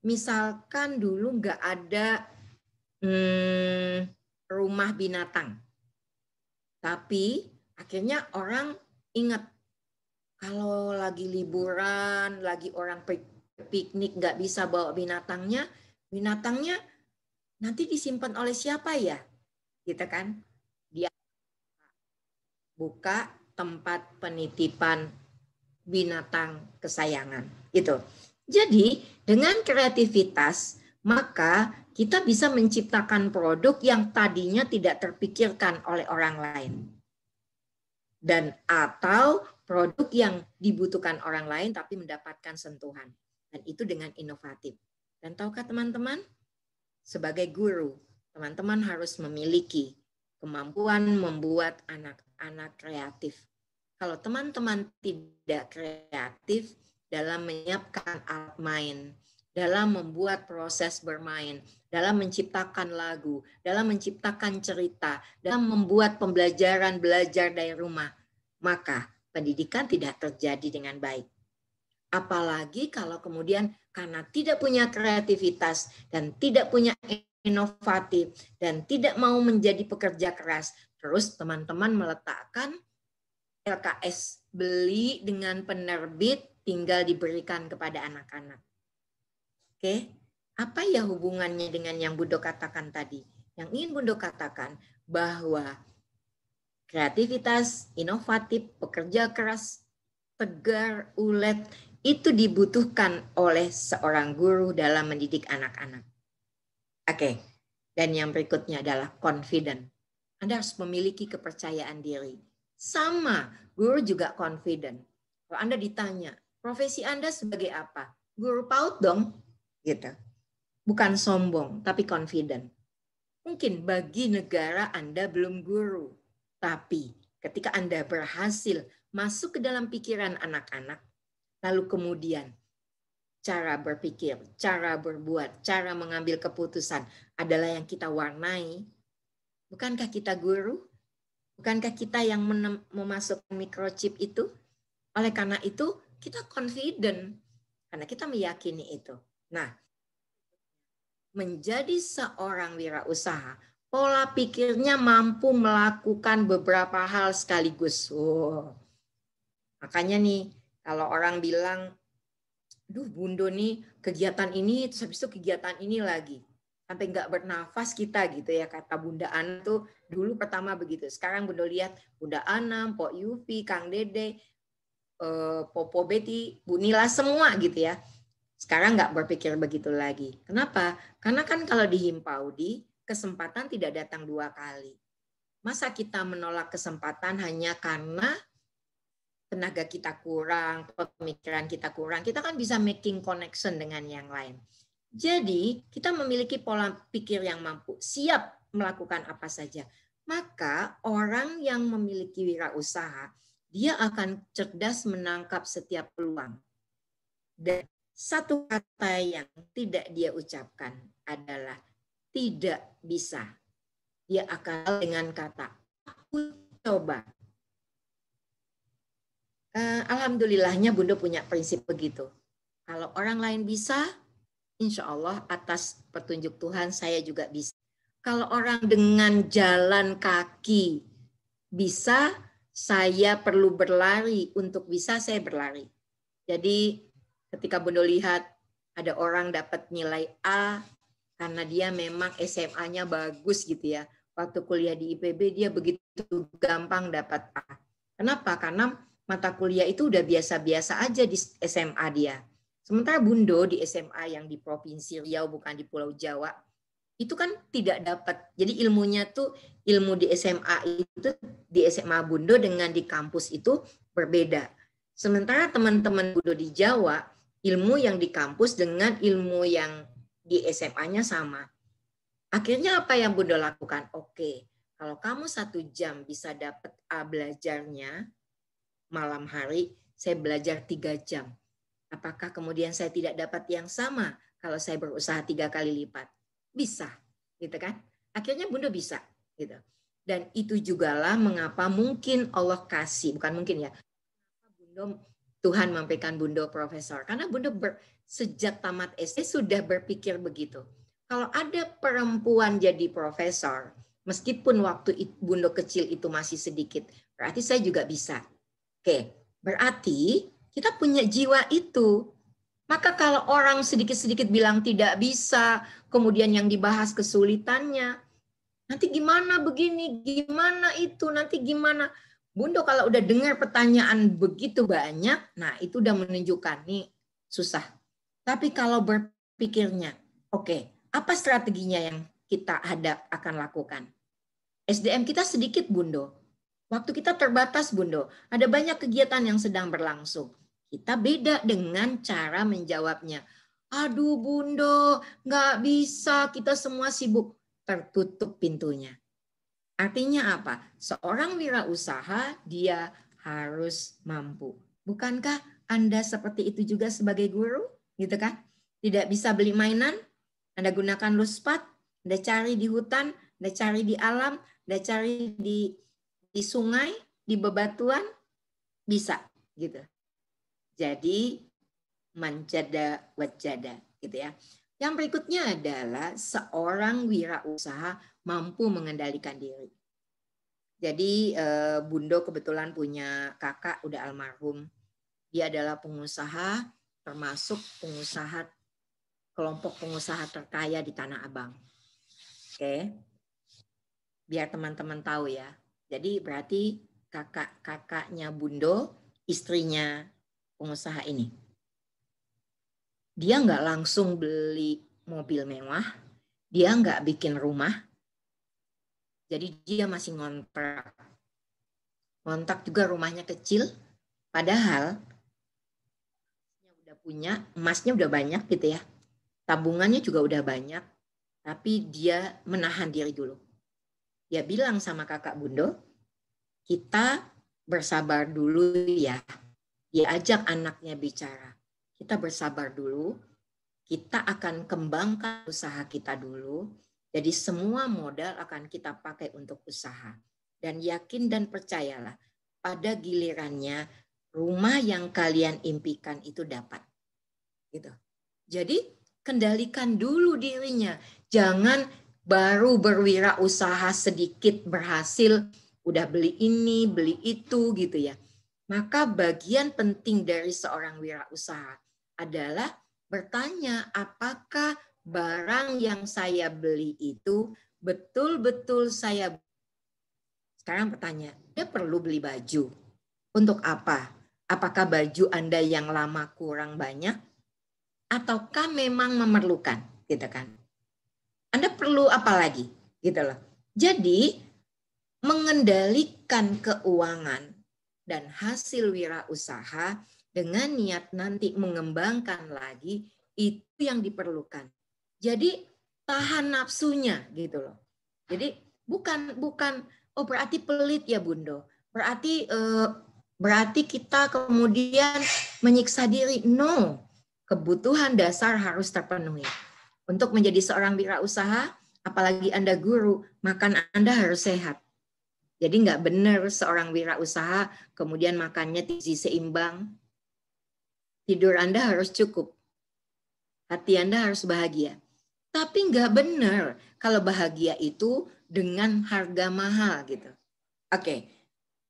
Misalkan dulu nggak ada rumah binatang. Tapi akhirnya orang ingat kalau lagi liburan, lagi orang piknik nggak bisa bawa binatangnya nanti disimpan oleh siapa ya? Gitu kan? Dia buka tempat penitipan binatang kesayangan. Itu. Jadi dengan kreativitas maka kita bisa menciptakan produk yang tadinya tidak terpikirkan oleh orang lain. Dan atau produk yang dibutuhkan orang lain tapi mendapatkan sentuhan. Dan itu dengan inovatif. Dan tahukah teman-teman, sebagai guru, teman-teman harus memiliki kemampuan membuat anak-anak kreatif. Kalau teman-teman tidak kreatif dalam menyiapkan alat main, dalam membuat proses bermain, dalam menciptakan lagu, dalam menciptakan cerita, dalam membuat pembelajaran belajar dari rumah, maka pendidikan tidak terjadi dengan baik. Apalagi kalau kemudian karena tidak punya kreativitas dan tidak punya inovatif dan tidak mau menjadi pekerja keras, terus teman-teman meletakkan LKS beli dengan penerbit tinggal diberikan kepada anak-anak. Oke, apa ya hubungannya dengan yang Bundo katakan tadi? Yang ingin Bundo katakan bahwa kreativitas, inovatif, pekerja keras, tegar, ulet, itu dibutuhkan oleh seorang guru dalam mendidik anak-anak. Oke, dan yang berikutnya adalah confident. Anda harus memiliki kepercayaan diri. Sama, guru juga confident. Kalau Anda ditanya, profesi Anda sebagai apa? Guru PAUD dong. Gitu. Bukan sombong, tapi confident. Mungkin bagi negara Anda belum guru, tapi ketika Anda berhasil masuk ke dalam pikiran anak-anak, lalu kemudian cara berpikir, cara berbuat, cara mengambil keputusan adalah yang kita warnai. Bukankah kita guru? Bukankah kita yang memasukkan microchip itu? Oleh karena itu, kita confident. Karena kita meyakini itu. Nah, menjadi seorang wirausaha, pola pikirnya mampu melakukan beberapa hal sekaligus. Oh. Makanya nih, kalau orang bilang, duh Bundo nih kegiatan ini, terus habis itu kegiatan ini lagi. Sampai nggak bernafas kita gitu ya, kata Bunda Ana tuh dulu pertama begitu. Sekarang Bundo lihat Bunda Anam, Pok Yupi, Kang Dede, Popo Betty, Bu Nila semua gitu ya. Sekarang nggak berpikir begitu lagi. Kenapa? Karena kan kalau di Himpaudi, kesempatan tidak datang 2 kali. Masa kita menolak kesempatan hanya karena tenaga kita kurang, pemikiran kita kurang. Kita kan bisa making connection dengan yang lain. Jadi kita memiliki pola pikir yang mampu, siap melakukan apa saja. Maka orang yang memiliki wirausaha, dia akan cerdas menangkap setiap peluang. Dan satu kata yang tidak dia ucapkan adalah tidak bisa. Dia akan dengan kata, aku coba. Alhamdulillahnya Bunda punya prinsip begitu. Kalau orang lain bisa, insya Allah atas petunjuk Tuhan saya juga bisa. Kalau orang dengan jalan kaki bisa, saya perlu berlari. Untuk bisa saya berlari. Jadi ketika Bunda lihat ada orang dapat nilai A karena dia memang SMA-nya bagus gitu ya. Waktu kuliah di IPB dia begitu gampang dapat A. Kenapa? Karena mata kuliah itu udah biasa-biasa aja di SMA dia. Sementara Bundo di SMA yang di Provinsi Riau bukan di Pulau Jawa, itu kan tidak dapat. Jadi ilmunya tuh ilmu di SMA itu di SMA Bundo dengan di kampus itu berbeda. Sementara teman-teman Bundo di Jawa, ilmu yang di kampus dengan ilmu yang di SMA-nya sama. Akhirnya apa yang Bundo lakukan? Oke, kalau kamu 1 jam bisa dapat A belajarnya, malam hari saya belajar 3 jam. Apakah kemudian saya tidak dapat yang sama kalau saya berusaha 3 kali lipat? Bisa, gitu kan? Akhirnya Bundo bisa, gitu. Dan itu jugalah mengapa mungkin Allah kasih, bukan mungkin ya, Bundo Tuhan memberikan Bundo profesor. Karena Bundo sejak tamat SD sudah berpikir begitu. Kalau ada perempuan jadi profesor, meskipun waktu Bundo kecil itu masih sedikit, berarti saya juga bisa. Oke, berarti kita punya jiwa itu. Maka kalau orang sedikit-sedikit bilang tidak bisa, kemudian yang dibahas kesulitannya, nanti gimana begini, gimana itu, nanti gimana. Bundo kalau udah dengar pertanyaan begitu banyak, nah itu udah menunjukkan nih susah. Tapi kalau berpikirnya, oke, apa strateginya yang kita akan lakukan? SDM kita sedikit Bundo. Waktu kita terbatas Bundo. Ada banyak kegiatan yang sedang berlangsung. Kita beda dengan cara menjawabnya. Aduh Bundo, nggak bisa, kita semua sibuk. Tertutup pintunya. Artinya apa? Seorang wirausaha dia harus mampu. Bukankah Anda seperti itu juga sebagai guru? Gitu kan? Tidak bisa beli mainan, Anda gunakan luspat, Anda cari di hutan, Anda cari di alam, Anda cari di sungai, di bebatuan, bisa gitu. Jadi manjada wajada gitu ya. Yang berikutnya adalah seorang wirausaha mampu mengendalikan diri. Jadi Bundo kebetulan punya kakak udah almarhum. Dia adalah pengusaha, termasuk pengusaha kelompok pengusaha terkaya di Tanah Abang. Oke. Biar teman-teman tahu ya. Jadi berarti kakaknya Bundo, istrinya pengusaha ini. Dia nggak langsung beli mobil mewah, dia nggak bikin rumah, jadi dia masih ngontrak. Ngontrak juga rumahnya kecil, padahal udah punya, emasnya udah banyak gitu ya, tabungannya juga udah banyak, tapi dia menahan diri dulu. Dia bilang sama kakak Bundo, kita bersabar dulu ya. Dia ajak anaknya bicara. Kita bersabar dulu, kita akan kembangkan usaha kita dulu. Jadi semua modal akan kita pakai untuk usaha. Dan yakin dan percayalah, pada gilirannya rumah yang kalian impikan itu dapat. Gitu. Jadi kendalikan dulu dirinya. Jangan baru berwirausaha sedikit berhasil, udah beli ini, beli itu gitu ya. Maka bagian penting dari seorang wirausaha adalah bertanya apakah barang yang saya beli itu betul-betul saya. Sekarang bertanya, Anda perlu beli baju. Untuk apa? Apakah baju Anda yang lama kurang banyak? Ataukah memang memerlukan? Gitu kan. Anda perlu apa lagi? Gitu loh. Jadi mengendalikan keuangan dan hasil wirausaha dengan niat nanti mengembangkan lagi, itu yang diperlukan. Jadi tahan nafsunya gitu loh. Jadi bukan oh berarti pelit ya Bundo. Berarti kita kemudian menyiksa diri. No. Kebutuhan dasar harus terpenuhi. Untuk menjadi seorang wirausaha, apalagi Anda guru, makan Anda harus sehat. Jadi nggak benar seorang wirausaha kemudian makannya gizi seimbang. Tidur Anda harus cukup. Hati Anda harus bahagia. Tapi nggak benar kalau bahagia itu dengan harga mahal gitu. Oke,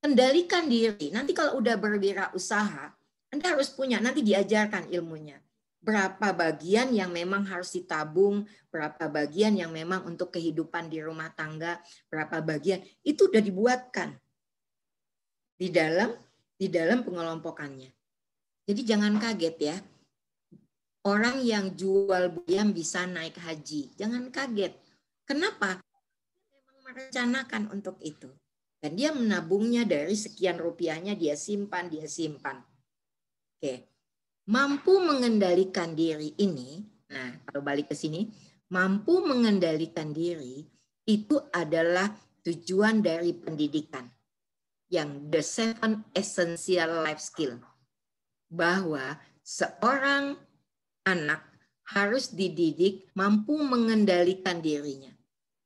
kendalikan diri. Nanti kalau udah berwirausaha, Anda harus punya, nanti diajarkan ilmunya. Berapa bagian yang memang harus ditabung, berapa bagian yang memang untuk kehidupan di rumah tangga, berapa bagian, itu udah dibuatkan di dalam pengelompokannya. Jadi jangan kaget ya. Orang yang jual ayam bisa naik haji. Jangan kaget. Kenapa? Dia memang merencanakan untuk itu. Dan dia menabungnya dari sekian rupiahnya, dia simpan. Oke. Mampu mengendalikan diri ini, nah kalau balik ke sini, mampu mengendalikan diri itu adalah tujuan dari pendidikan. Yang the 7 essential life skill. Bahwa seorang anak harus dididik mampu mengendalikan dirinya.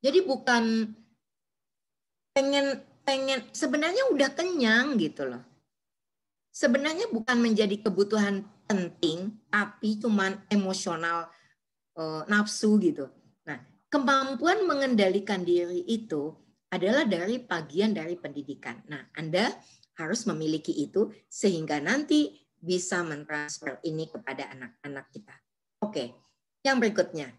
Jadi bukan pengen sebenarnya udah kenyang gitu loh. Sebenarnya bukan menjadi kebutuhan penting, tapi cuman emosional nafsu gitu. Nah, kemampuan mengendalikan diri itu adalah dari bagian dari pendidikan. Nah, Anda harus memiliki itu sehingga nanti bisa mentransfer ini kepada anak-anak kita. Oke, yang berikutnya.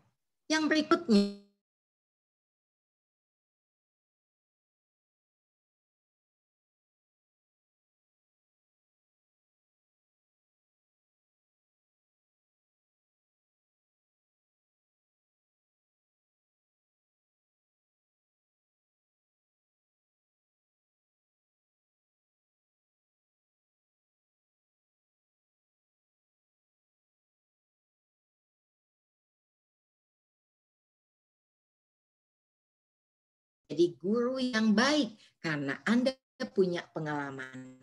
Jadi guru yang baik karena Anda punya pengalaman.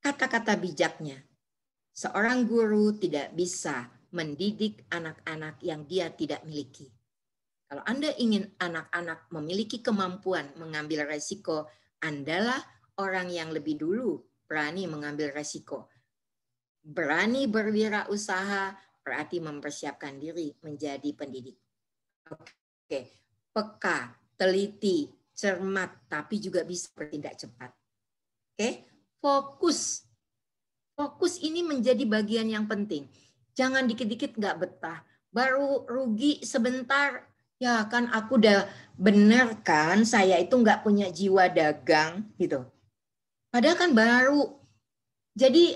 Kata-kata bijaknya. Seorang guru tidak bisa mendidik anak-anak yang dia tidak miliki. Kalau Anda ingin anak-anak memiliki kemampuan mengambil resiko, Andalah orang yang lebih dulu berani mengambil resiko. Berani berwirausaha berarti mempersiapkan diri menjadi pendidik. Oke, peka, teliti, cermat, tapi juga bisa bertindak cepat. Oke, fokus. Fokus ini menjadi bagian yang penting. Jangan dikit-dikit nggak betah. Baru rugi sebentar, ya kan aku udah bener kan, saya itu nggak punya jiwa dagang gitu. Padahal kan baru. Jadi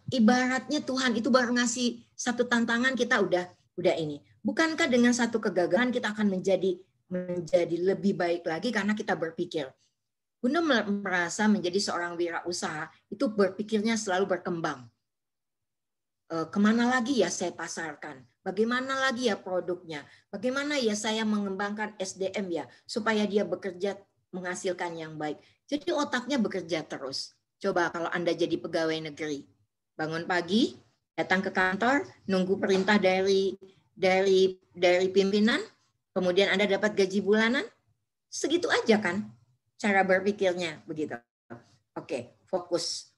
ibaratnya Tuhan itu baru ngasih satu tantangan, kita udah ini. Bukankah dengan satu kegagalan kita akan menjadi lebih baik lagi karena kita berpikir. Bunda merasa menjadi seorang wirausaha itu berpikirnya selalu berkembang. Kemana lagi ya saya pasarkan? Bagaimana lagi ya produknya? Bagaimana ya saya mengembangkan SDM ya supaya dia bekerja menghasilkan yang baik. Jadi otaknya bekerja terus. Coba kalau Anda jadi pegawai negeri, bangun pagi, datang ke kantor, nunggu perintah dari pimpinan, kemudian Anda dapat gaji bulanan, segitu aja kan cara berpikirnya begitu. Oke, fokus,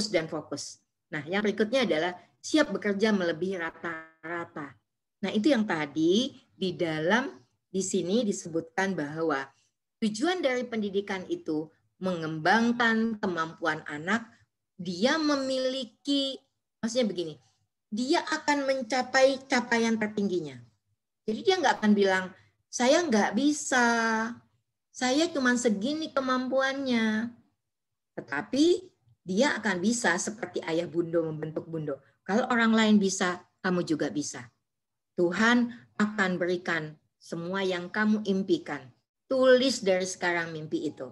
dan fokus. Nah, yang berikutnya adalah siap bekerja melebihi rata-rata. Nah, itu yang tadi di sini disebutkan bahwa tujuan dari pendidikan itu mengembangkan kemampuan anak, dia memiliki, maksudnya begini, dia akan mencapai capaian tertingginya. Jadi dia nggak akan bilang, saya nggak bisa, saya cuma segini kemampuannya. Tetapi dia akan bisa seperti ayah Bundo membentuk Bundo. Kalau orang lain bisa, kamu juga bisa. Tuhan akan berikan semua yang kamu impikan. Tulis dari sekarang mimpi itu.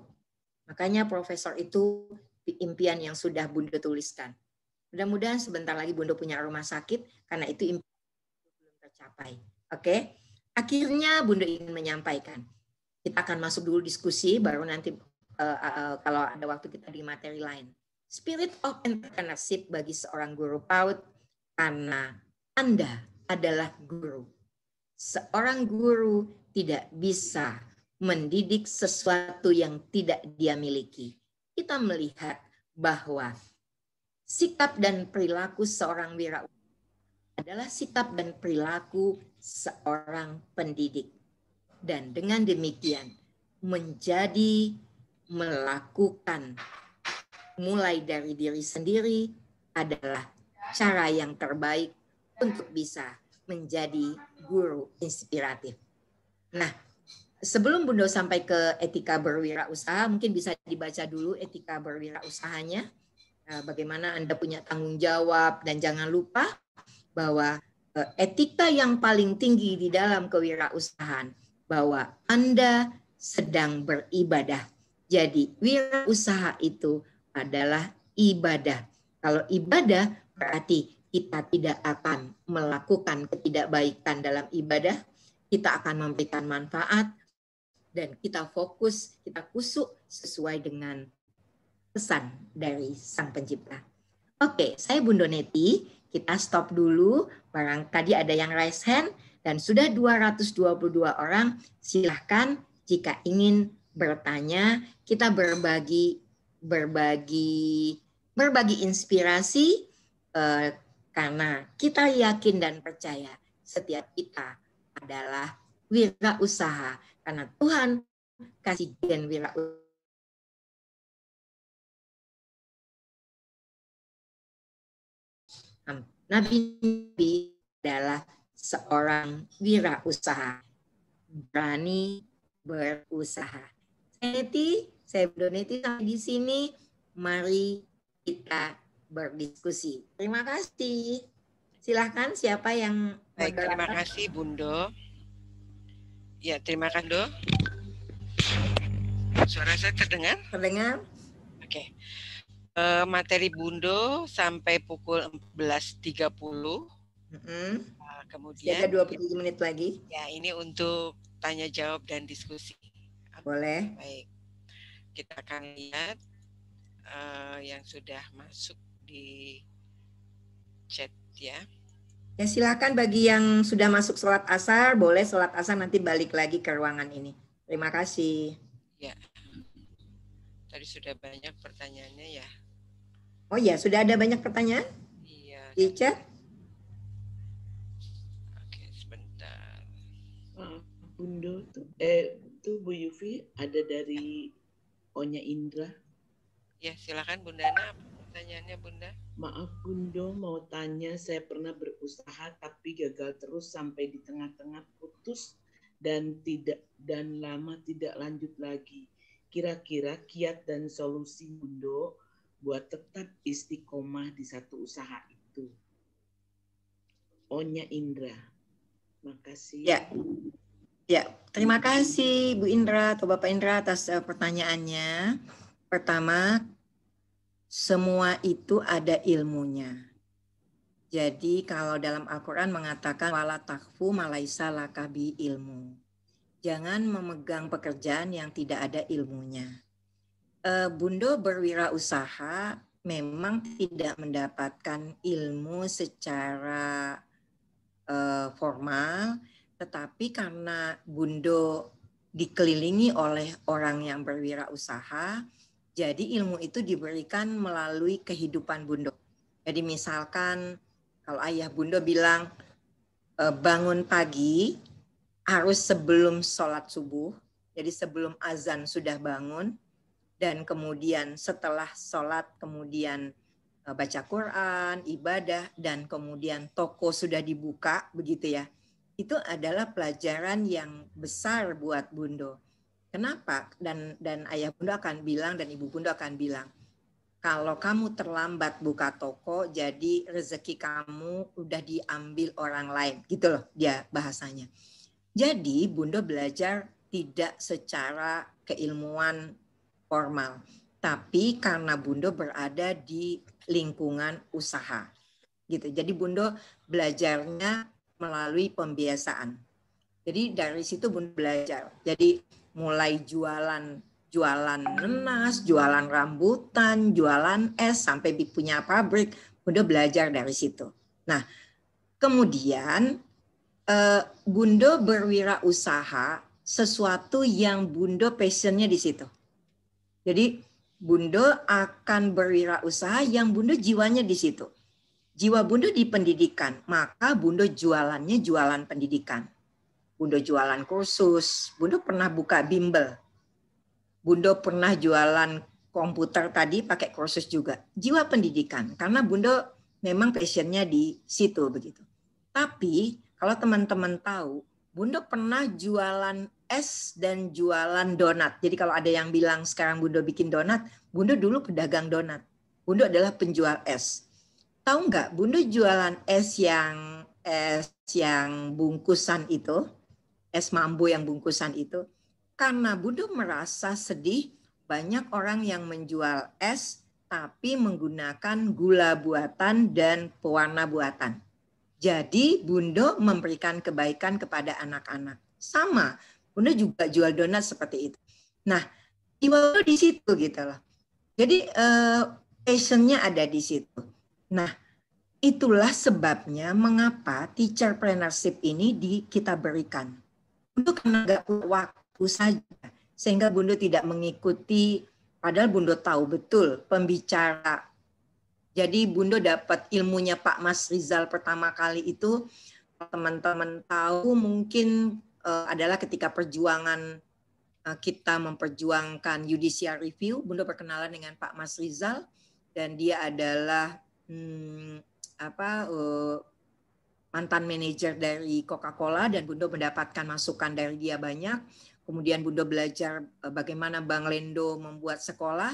Makanya profesor itu impian yang sudah Bundo tuliskan. Mudah-mudahan sebentar lagi Bundo punya rumah sakit karena itu impian belum tercapai. Oke? Akhirnya Bundo ingin menyampaikan. Kita akan masuk dulu diskusi, baru nanti kalau ada waktu kita di materi lain. Spirit of entrepreneurship bagi seorang guru PAUD karena Anda adalah guru. Seorang guru tidak bisa mendidik sesuatu yang tidak dia miliki. Kita melihat bahwa sikap dan perilaku seorang wirausaha adalah sikap dan perilaku seorang pendidik. Dan dengan demikian melakukan mulai dari diri sendiri adalah cara yang terbaik untuk bisa menjadi guru inspiratif. Nah, sebelum Bundo sampai ke etika berwirausaha, mungkin bisa dibaca dulu etika berwirausahanya. Bagaimana Anda punya tanggung jawab, dan jangan lupa bahwa etika yang paling tinggi di dalam kewirausahaan, bahwa Anda sedang beribadah. Jadi wirausaha itu adalah ibadah. Kalau ibadah berarti kita tidak akan melakukan ketidakbaikan dalam ibadah, kita akan memberikan manfaat, dan kita fokus, kita kusuk sesuai dengan pesan dari Sang Pencipta. Oke, saya Bundo Neti, kita stop dulu. Barang tadi ada yang raise hand, dan sudah 222 orang. Silahkan jika ingin bertanya, kita berbagi inspirasi, karena kita yakin dan percaya setiap kita adalah wirausaha. Karena Tuhan kasih gen wirausaha. Nabi adalah seorang wirausaha, berani berusaha. Saya Doneti sampai di sini. Mari kita berdiskusi. Terima kasih. Silahkan siapa yang baik, terima kasih Bundo. Ya, terima kasih, Do. Suara saya terdengar? Terdengar. Oke. Materi Bundo sampai pukul 14.30. Kemudian ada 27 menit lagi. Ya, ini untuk tanya jawab dan diskusi. Boleh. Baik. Kita akan lihat yang sudah masuk di chat ya. Ya silakan bagi yang sudah masuk sholat asar, boleh sholat asar nanti balik lagi ke ruangan ini. Terima kasih. Ya. Tadi sudah banyak pertanyaannya ya. Oh ya, sudah ada banyak pertanyaan Iya. di chat? Oke, sebentar. Bundo tuh, Bu Yufi ada dari Onya Indra. Ya, silakan Bunda Ana. Pertanyaannya Bunda. Maaf Bundo, mau tanya, saya pernah berusaha tapi gagal terus sampai di tengah-tengah putus dan lama tidak lanjut lagi. Kira-kira kiat dan solusi Bundo buat tetap istiqomah di satu usaha itu. Onya Indra. Makasih. Ya. Ya, terima kasih Bu Indra atau Bapak Indra atas pertanyaannya. Pertama, semua itu ada ilmunya. Jadi kalau dalam Al-Quran mengatakan wala takfu malaisa lakabi ilmu. Jangan memegang pekerjaan yang tidak ada ilmunya. Bundo berwirausaha memang tidak mendapatkan ilmu secara formal, tetapi karena Bundo dikelilingi oleh orang yang berwirausaha, jadi ilmu itu diberikan melalui kehidupan Bundo. Jadi misalkan kalau ayah Bundo bilang bangun pagi harus sebelum sholat subuh, jadi sebelum azan sudah bangun, dan kemudian setelah sholat kemudian baca Quran, ibadah, dan kemudian toko sudah dibuka, begitu ya. Itu adalah pelajaran yang besar buat Bundo. Kenapa? Dan ayah Bundo akan bilang dan ibu Bundo akan bilang, kalau kamu terlambat buka toko, jadi rezeki kamu udah diambil orang lain. Gitu loh dia bahasanya. Jadi Bundo belajar tidak secara keilmuan formal, tapi karena Bundo berada di lingkungan usaha. Gitu. Jadi Bundo belajarnya melalui pembiasaan. Jadi dari situ Bundo belajar. Jadi mulai jualan nanas, jualan rambutan, jualan es, sampai punya pabrik, Bundo belajar dari situ. Nah, kemudian Bundo berwirausaha sesuatu yang Bundo passionnya di situ. Jadi Bundo akan berwirausaha yang Bundo jiwanya di situ. Jiwa Bundo di pendidikan, maka Bundo jualannya jualan pendidikan. Bundo jualan kursus, Bundo pernah buka bimbel. Bundo pernah jualan komputer tadi pakai kursus juga. Jiwa pendidikan, karena Bundo memang passionnya di situ begitu. Tapi kalau teman-teman tahu, Bundo pernah jualan es dan jualan donat. Jadi kalau ada yang bilang sekarang Bundo bikin donat, Bundo dulu pedagang donat. Bundo adalah penjual es. Tahu nggak, Bundo jualan es yang bungkusan itu, es mambo yang bungkusan itu, karena Bundo merasa sedih banyak orang yang menjual es tapi menggunakan gula buatan dan pewarna buatan. Jadi Bundo memberikan kebaikan kepada anak-anak. Sama, Bundo juga jual donat seperti itu. Nah, jiwa di situ gitu loh. Jadi passionnya ada di situ. Nah, itulah sebabnya mengapa teacherpreneurship ini kita berikan. Bundo karena nggak punya waktu saja, sehingga Bundo tidak mengikuti, padahal Bundo tahu betul pembicara. Jadi Bundo dapat ilmunya Pak Mas Rizal pertama kali itu, teman-teman tahu mungkin adalah ketika perjuangan kita memperjuangkan judicial review, Bundo berkenalan dengan Pak Mas Rizal, dan dia adalah mantan manajer dari Coca-Cola, dan Bundo mendapatkan masukan dari dia banyak. Kemudian Bundo belajar bagaimana Bang Lendo membuat sekolah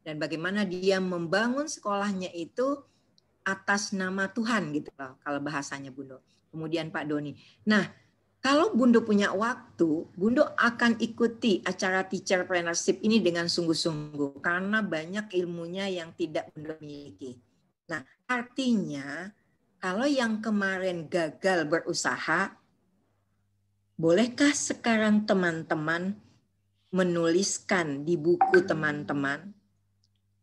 dan bagaimana dia membangun sekolahnya itu atas nama Tuhan gitu loh, kalau bahasanya Bundo. Kemudian Pak Doni. Nah, kalau Bundo punya waktu, Bundo akan ikuti acara teacherpreneurship ini dengan sungguh-sungguh karena banyak ilmunya yang tidak Bundo miliki. Nah, artinya kalau yang kemarin gagal berusaha, bolehkah sekarang teman-teman menuliskan di buku teman-teman?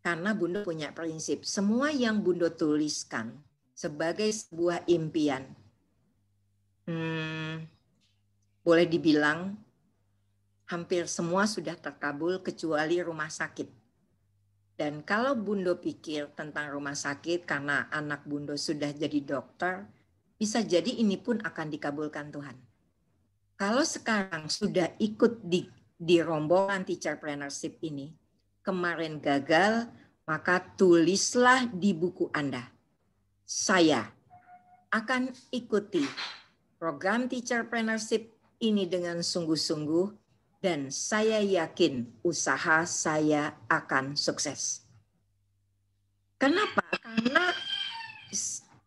Karena Bundo punya prinsip, semua yang Bundo tuliskan sebagai sebuah impian. Boleh dibilang hampir semua sudah terkabul kecuali rumah sakit. Dan kalau Bundo pikir tentang rumah sakit karena anak Bundo sudah jadi dokter, bisa jadi ini pun akan dikabulkan Tuhan. Kalau sekarang sudah ikut di rombongan teacherpreneurship ini, kemarin gagal, maka tulislah di buku Anda. Saya akan ikuti program teacherpreneurship ini dengan sungguh-sungguh dan saya yakin usaha saya akan sukses. Kenapa?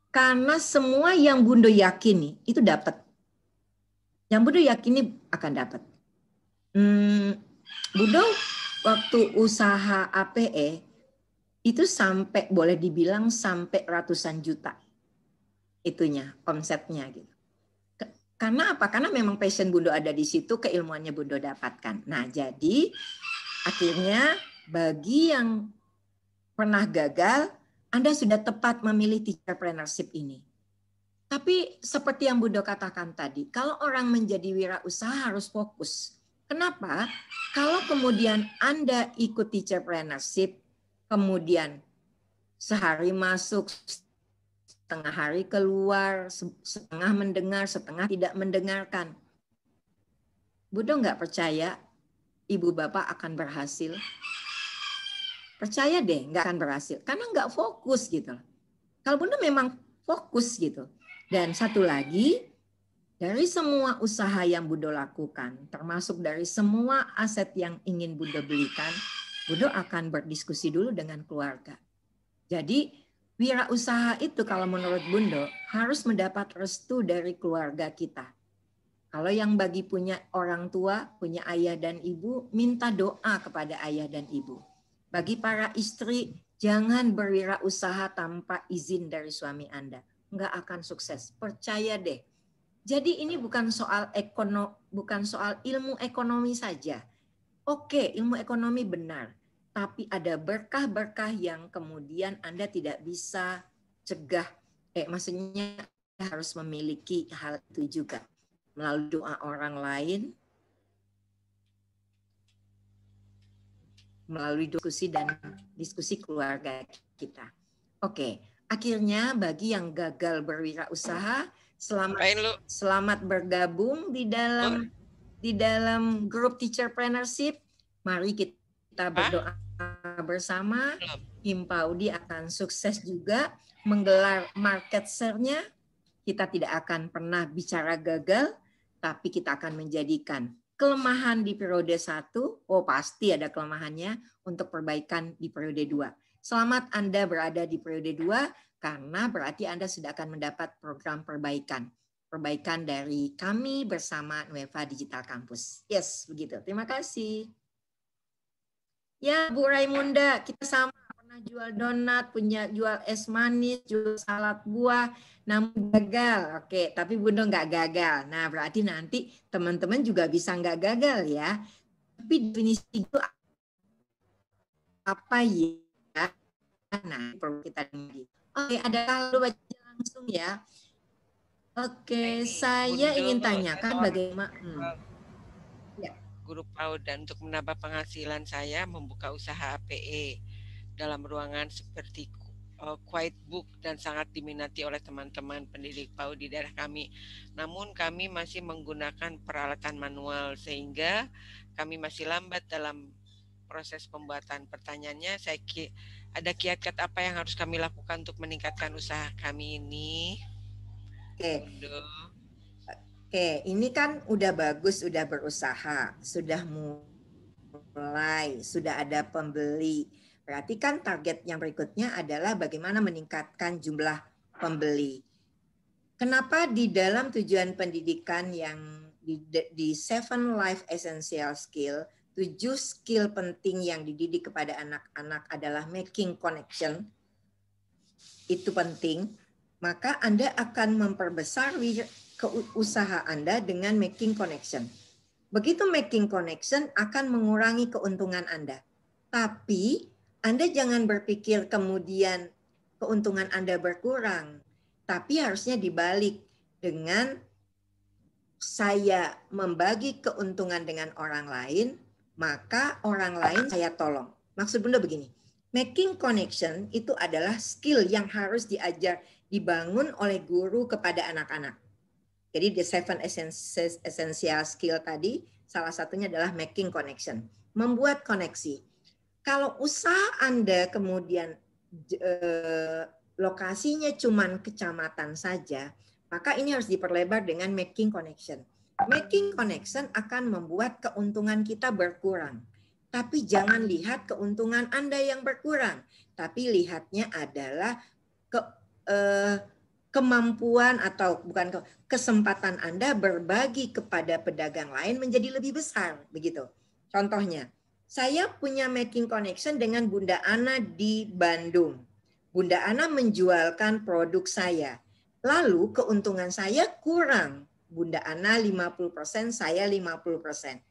Karena semua yang Bundo yakini itu dapat. Yang Bundo yakini akan dapat. Bundo waktu usaha APE itu sampai boleh dibilang sampai ratusan juta itunya omsetnya gitu. Karena apa? Karena memang passion Bundo ada di situ, keilmuannya Bundo dapatkan. Nah, jadi akhirnya bagi yang pernah gagal, Anda sudah tepat memilih teacherpreneurship ini. Tapi seperti yang Bundo katakan tadi, kalau orang menjadi wirausaha harus fokus. Kenapa? Kalau kemudian Anda ikut teacherpreneurship, kemudian sehari masuk, setengah hari keluar, setengah mendengar, setengah tidak mendengarkan. Bundo nggak percaya ibu bapak akan berhasil. Percaya deh nggak akan berhasil. Karena nggak fokus gitu. Kalau Bundo memang fokus gitu. Dan satu lagi, dari semua usaha yang Bundo lakukan, termasuk dari semua aset yang ingin Bundo belikan, Bundo akan berdiskusi dulu dengan keluarga. Jadi, wirausaha itu kalau menurut Bundo harus mendapat restu dari keluarga kita. Kalau yang bagi punya orang tua, punya ayah dan ibu, minta doa kepada ayah dan ibu. Bagi para istri, jangan berwirausaha tanpa izin dari suami Anda. Nggak akan sukses, percaya deh. Jadi ini bukan soal ilmu ekonomi saja. Oke, ilmu ekonomi benar. Tapi ada berkah-berkah yang kemudian Anda tidak bisa cegah. Maksudnya harus memiliki hal itu juga. Melalui doa orang lain, melalui diskusi keluarga kita. Oke, akhirnya bagi yang gagal berwirausaha, selamat bergabung di dalam grup teacherpreneurship. Mari kita berdoa bersama. Himpaudi akan sukses juga menggelar market share-nya. Kita tidak akan pernah bicara gagal, tapi kita akan menjadikan kelemahan di periode 1, pasti ada kelemahannya, untuk perbaikan di periode 2. Selamat Anda berada di periode 2, karena berarti Anda sudah akan mendapat program perbaikan. Perbaikan dari kami bersama Nueva Digital Campus. Yes, begitu. Terima kasih. Ya, Bu Raimunda, kita sama pernah jual donat, punya jual es manis, jual salad buah, namun gagal. Oke, tapi Bundo nggak gagal. Nah, berarti nanti teman-teman juga bisa nggak gagal ya. Tapi definisi itu apa ya? Nah, perlu kita dengar. Oke, ada kalau baca langsung ya. Oke, saya ingin tanyakan bagaimana. Guru PAUD dan untuk menambah penghasilan saya membuka usaha APE dalam ruangan seperti quiet book dan sangat diminati oleh teman-teman pendidik PAUD di daerah kami. Namun kami masih menggunakan peralatan manual sehingga kami masih lambat dalam proses pembuatan. Pertanyaannya, ada kiat-kiat apa yang harus kami lakukan untuk meningkatkan usaha kami ini? Oke, ini kan udah bagus, udah berusaha, sudah mulai, sudah ada pembeli. Berarti kan target yang berikutnya adalah bagaimana meningkatkan jumlah pembeli. Kenapa di dalam tujuan pendidikan yang di 7 Life Essential Skill, 7 skill penting yang dididik kepada anak-anak adalah making connection, itu penting, maka Anda akan memperbesar usaha Anda dengan making connection. Begitu making connection akan mengurangi keuntungan Anda. Tapi Anda jangan berpikir kemudian keuntungan Anda berkurang. Tapi harusnya dibalik dengan saya membagi keuntungan dengan orang lain, maka orang lain saya tolong. Maksud Bunda begini, making connection itu adalah skill yang harus diajar, dibangun oleh guru kepada anak-anak. Jadi the 7 essential skill tadi, salah satunya adalah making connection, membuat koneksi. Kalau usaha Anda kemudian lokasinya cuman kecamatan saja, maka ini harus diperlebar dengan making connection. Making connection akan membuat keuntungan kita berkurang. Tapi jangan lihat keuntungan Anda yang berkurang. Tapi lihatnya adalah kemampuan atau bukan kesempatan Anda berbagi kepada pedagang lain menjadi lebih besar. Begitu. Contohnya, saya punya making connection dengan Bunda Ana di Bandung. Bunda Ana menjualkan produk saya. Lalu keuntungan saya kurang. Bunda Ana 50%, saya 50%.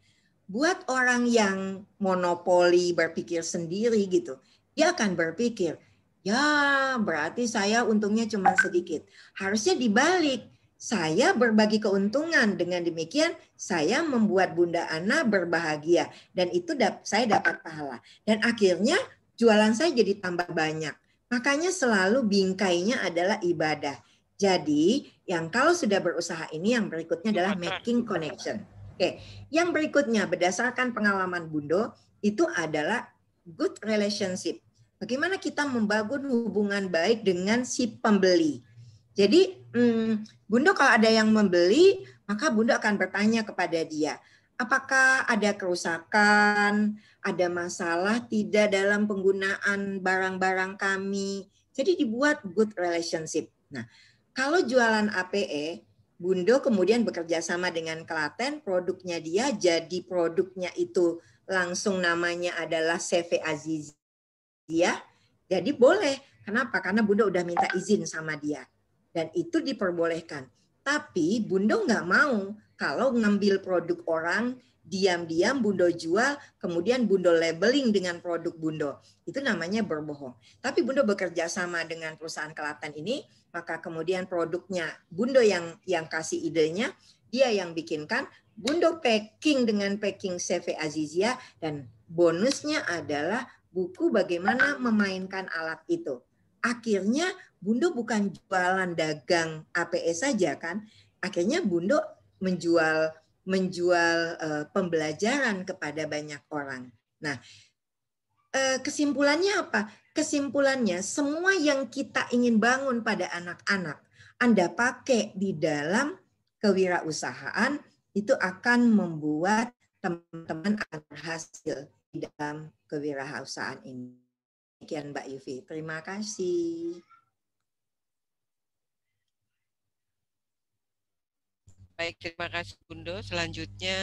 Buat orang yang monopoli berpikir sendiri gitu, dia akan berpikir, ya berarti saya untungnya cuma sedikit. Harusnya dibalik. Saya berbagi keuntungan. Dengan demikian saya membuat Bunda Ana berbahagia. Dan itu saya dapat pahala. Dan akhirnya jualan saya jadi tambah banyak. Makanya selalu bingkainya adalah ibadah. Jadi, yang kalau sudah berusaha ini, yang berikutnya adalah making connection. Oke, yang berikutnya berdasarkan pengalaman Bundo, itu adalah good relationship. Bagaimana kita membangun hubungan baik dengan si pembeli. Jadi, Bundo kalau ada yang membeli, maka Bundo akan bertanya kepada dia, apakah ada kerusakan, ada masalah tidak dalam penggunaan barang-barang kami. Jadi dibuat good relationship. Nah, kalau jualan APE, Bundo kemudian bekerja sama dengan Klaten, produknya dia jadi produknya itu langsung namanya adalah CV Azizia. Jadi boleh. Kenapa? Karena Bundo udah minta izin sama dia. Dan itu diperbolehkan. Tapi Bundo nggak mau kalau ngambil produk orang, diam-diam Bundo jual, kemudian Bundo labeling dengan produk Bundo. Itu namanya berbohong. Tapi Bundo bekerja sama dengan perusahaan Klaten ini, maka kemudian produknya Bundo yang kasih idenya, dia yang bikinkan, Bundo packing dengan packing CV Azizia, dan bonusnya adalah buku bagaimana memainkan alat itu. Akhirnya Bundo bukan jualan dagang APE saja kan, akhirnya Bundo menjual pembelajaran kepada banyak orang. Nah, kesimpulannya apa? Kesimpulannya semua yang kita ingin bangun pada anak-anak, Anda pakai di dalam kewirausahaan, itu akan membuat teman-teman akan berhasil di dalam kewirausahaan ini. Demikian Mbak Yufi. Terima kasih. Baik, terima kasih Bundo. Selanjutnya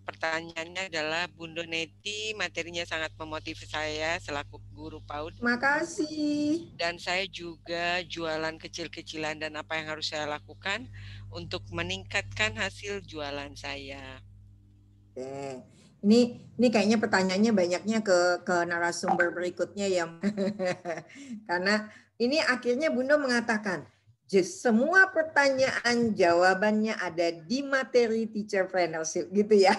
pertanyaannya adalah Bundo Neti, materinya sangat memotivasi saya selaku guru PAUD. Terima kasih. Dan saya juga jualan kecil-kecilan, dan apa yang harus saya lakukan untuk meningkatkan hasil jualan saya. Oke. Ini kayaknya pertanyaannya banyaknya ke narasumber berikutnya ya. Karena ini akhirnya Bundo mengatakan, semua pertanyaan jawabannya ada di materi Teacherpreneurship gitu ya.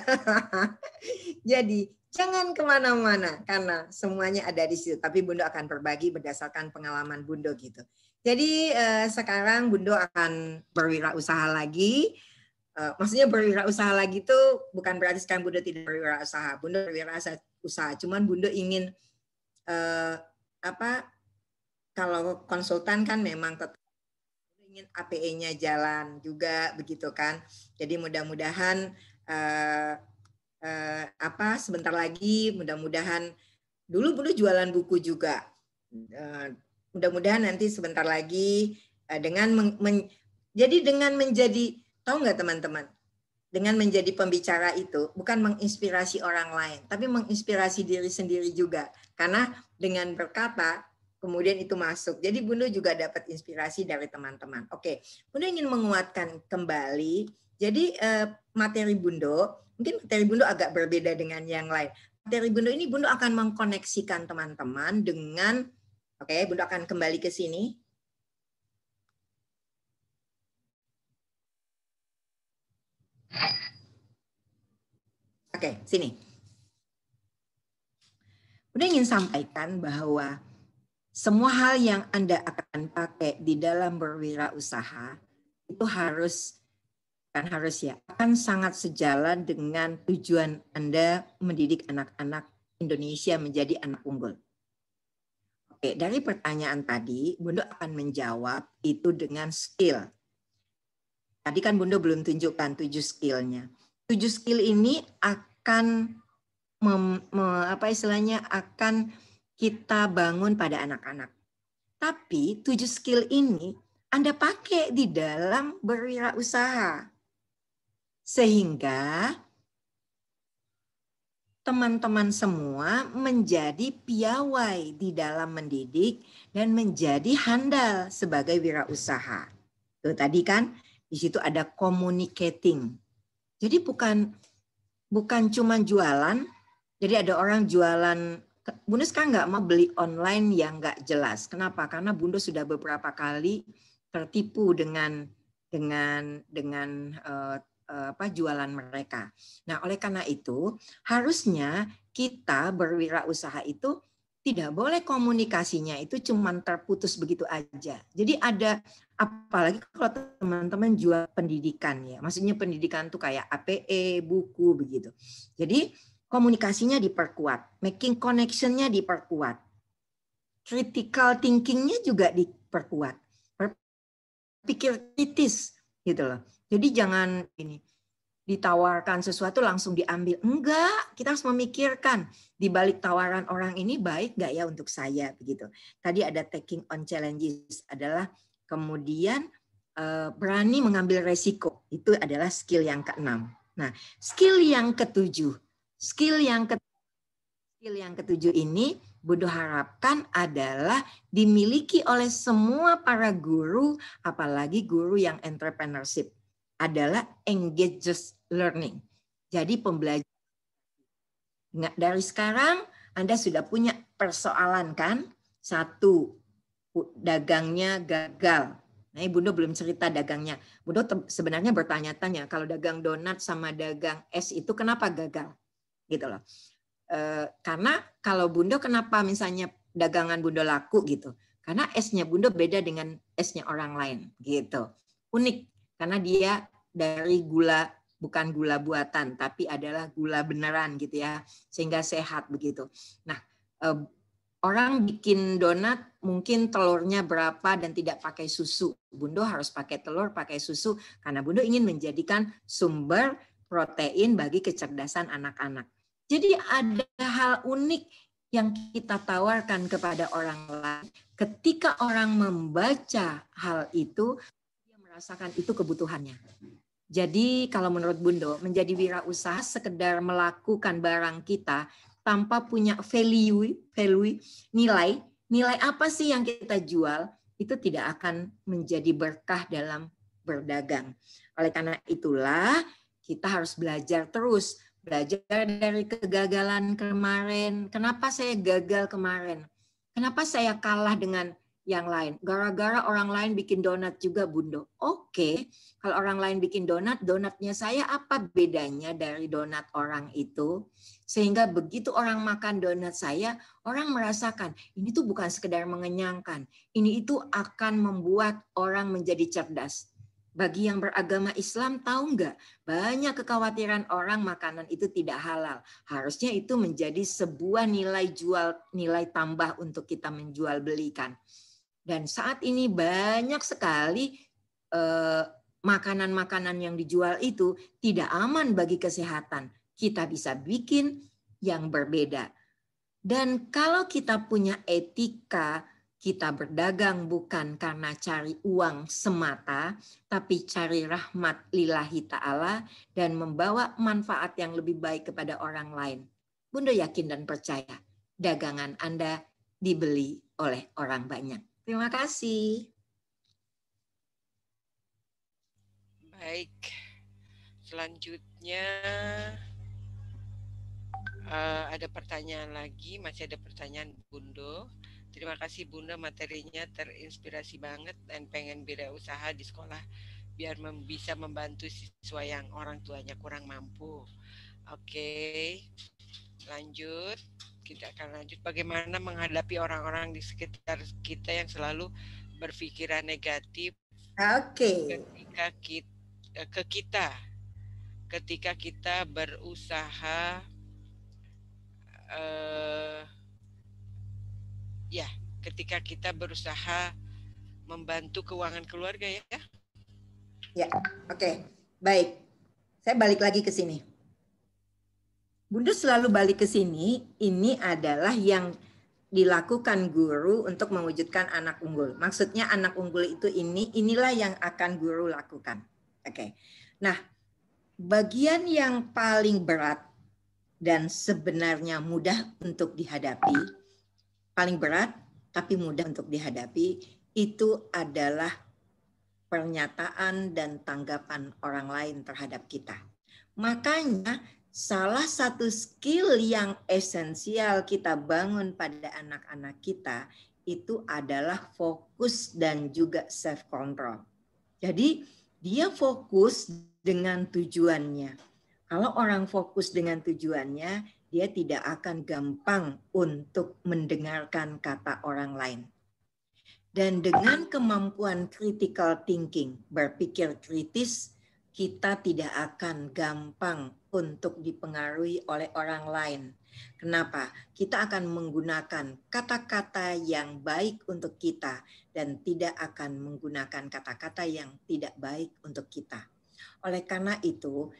Jadi jangan kemana-mana karena semuanya ada di situ. Tapi Bundo akan berbagi berdasarkan pengalaman Bundo gitu. Jadi sekarang Bundo akan berwirausaha lagi. Maksudnya berwirausaha lagi itu bukan berarti sekarang Bundo tidak berwirausaha. Bundo berwirausaha. Cuman Bundo ingin kalau konsultan kan memang tetap ingin APE-nya jalan juga begitu kan. Jadi mudah-mudahan sebentar lagi mudah-mudahan dulu Bundo jualan buku juga. Mudah-mudahan nanti sebentar lagi dengan menjadi, tahu nggak teman-teman? Dengan menjadi pembicara itu bukan menginspirasi orang lain, tapi menginspirasi diri sendiri juga. Karena dengan berkata kemudian itu masuk. Jadi Bundo juga dapat inspirasi dari teman-teman. Oke, Bundo ingin menguatkan kembali. Jadi materi Bundo, mungkin materi Bundo agak berbeda dengan yang lain. Materi Bundo ini Bundo akan mengkoneksikan teman-teman dengan Oke, Bunda akan kembali ke sini. Oke, sini. Bunda ingin sampaikan bahwa semua hal yang Anda akan pakai di dalam berwirausaha itu akan sangat sejalan dengan tujuan Anda mendidik anak-anak Indonesia menjadi anak unggul. Oke, dari pertanyaan tadi, Bunda akan menjawab itu dengan skill. Tadi kan Bunda belum tunjukkan 7 skillnya. 7 skill ini akan akan kita bangun pada anak-anak. Tapi 7 skill ini Anda pakai di dalam berwirausaha. Sehingga teman-teman semua menjadi piawai di dalam mendidik dan menjadi handal sebagai wirausaha. Tuh tadi kan di situ ada communicating. Jadi bukan cuma jualan. Jadi ada orang jualan. Bunda sekarang nggak mau beli online yang nggak jelas. Kenapa? Karena Bunda sudah beberapa kali tertipu dengan jualan mereka. Nah, oleh karena itu harusnya kita berwirausaha itu tidak boleh komunikasinya itu cuma terputus begitu aja. Jadi ada, apalagi kalau teman-teman jual pendidikan ya, maksudnya pendidikan tuh kayak APE, buku begitu. Jadi komunikasinya diperkuat, making connection-nya diperkuat, critical thinking-nya juga diperkuat, berpikir kritis gitu loh. Jadi jangan ini ditawarkan sesuatu langsung diambil. Enggak, kita harus memikirkan di balik tawaran orang ini baik nggak ya untuk saya begitu. Tadi ada taking on challenges adalah kemudian berani mengambil resiko. Itu adalah skill yang ke-6. Nah, skill yang ketujuh ini Bunda harapkan adalah dimiliki oleh semua para guru, apalagi guru yang entrepreneurship, adalah engaged learning. Jadi pembelajaran. Dari sekarang Anda sudah punya persoalan kan? Satu, dagangnya gagal. Nah, Bunda belum cerita dagangnya. Bunda sebenarnya bertanya-tanya, kalau dagang donat sama dagang es itu kenapa gagal? Gitu loh. Karena kalau Bunda kenapa misalnya dagangan Bunda laku gitu? Karena esnya Bunda beda dengan esnya orang lain gitu. Unik karena dia dari gula, bukan gula buatan tapi adalah gula beneran gitu ya, sehingga sehat begitu. Nah, orang bikin donat mungkin telurnya berapa dan tidak pakai susu. Bunda harus pakai telur, pakai susu karena Bunda ingin menjadikan sumber protein bagi kecerdasan anak-anak. Jadi ada hal unik yang kita tawarkan kepada orang lain. Ketika orang membaca hal itu, dia merasakan itu kebutuhannya. Jadi kalau menurut Bunda, menjadi wirausaha sekedar melakukan barang kita tanpa punya value, nilai apa sih yang kita jual, itu tidak akan menjadi berkah dalam berdagang. Oleh karena itulah kita harus belajar terus. Belajar dari kegagalan kemarin. Kenapa saya gagal kemarin? Kenapa saya kalah dengan yang lain? Gara-gara orang lain bikin donat juga, Bunda. Oke, kalau orang lain bikin donat, donatnya saya apa bedanya dari donat orang itu? Sehingga begitu orang makan donat saya, orang merasakan ini tuh bukan sekedar mengenyangkan. Ini itu akan membuat orang menjadi cerdas. Bagi yang beragama Islam, tahu nggak? Banyak kekhawatiran orang makanan itu tidak halal. Harusnya itu menjadi sebuah nilai jual, nilai tambah untuk kita menjual belikan. Dan saat ini banyak sekali makanan-makanan yang dijual itu tidak aman bagi kesehatan. Kita bisa bikin yang berbeda. Dan kalau kita punya etika, kita berdagang bukan karena cari uang semata, tapi cari rahmat lillahi ta'ala dan membawa manfaat yang lebih baik kepada orang lain. Bunda yakin dan percaya dagangan Anda dibeli oleh orang banyak. Terima kasih. Baik, selanjutnya ada pertanyaan lagi, masih ada pertanyaan Bunda. Terima kasih Bunda, materinya terinspirasi banget dan pengen wirausaha di sekolah biar bisa membantu siswa yang orang tuanya kurang mampu. Oke, lanjut. Kita akan lanjut bagaimana menghadapi orang-orang di sekitar kita yang selalu berpikiran negatif. Oke. Ketika kita berusaha ketika kita berusaha membantu keuangan keluarga ya. Ya, oke. Baik. Saya balik lagi ke sini. Bunda selalu balik ke sini, ini adalah yang dilakukan guru untuk mewujudkan anak unggul. Maksudnya anak unggul itu inilah yang akan guru lakukan. Oke. Nah, bagian yang paling berat dan sebenarnya mudah untuk dihadapi, paling berat tapi mudah untuk dihadapi, itu adalah pernyataan dan tanggapan orang lain terhadap kita. Makanya salah satu skill yang esensial kita bangun pada anak-anak kita itu adalah fokus dan juga self control. Jadi dia fokus dengan tujuannya. Kalau orang fokus dengan tujuannya, dia tidak akan gampang untuk mendengarkan kata orang lain. Dan dengan kemampuan critical thinking, berpikir kritis, kita tidak akan gampang untuk dipengaruhi oleh orang lain. Kenapa? Kita akan menggunakan kata-kata yang baik untuk kita dan tidak akan menggunakan kata-kata yang tidak baik untuk kita. Oleh karena itu,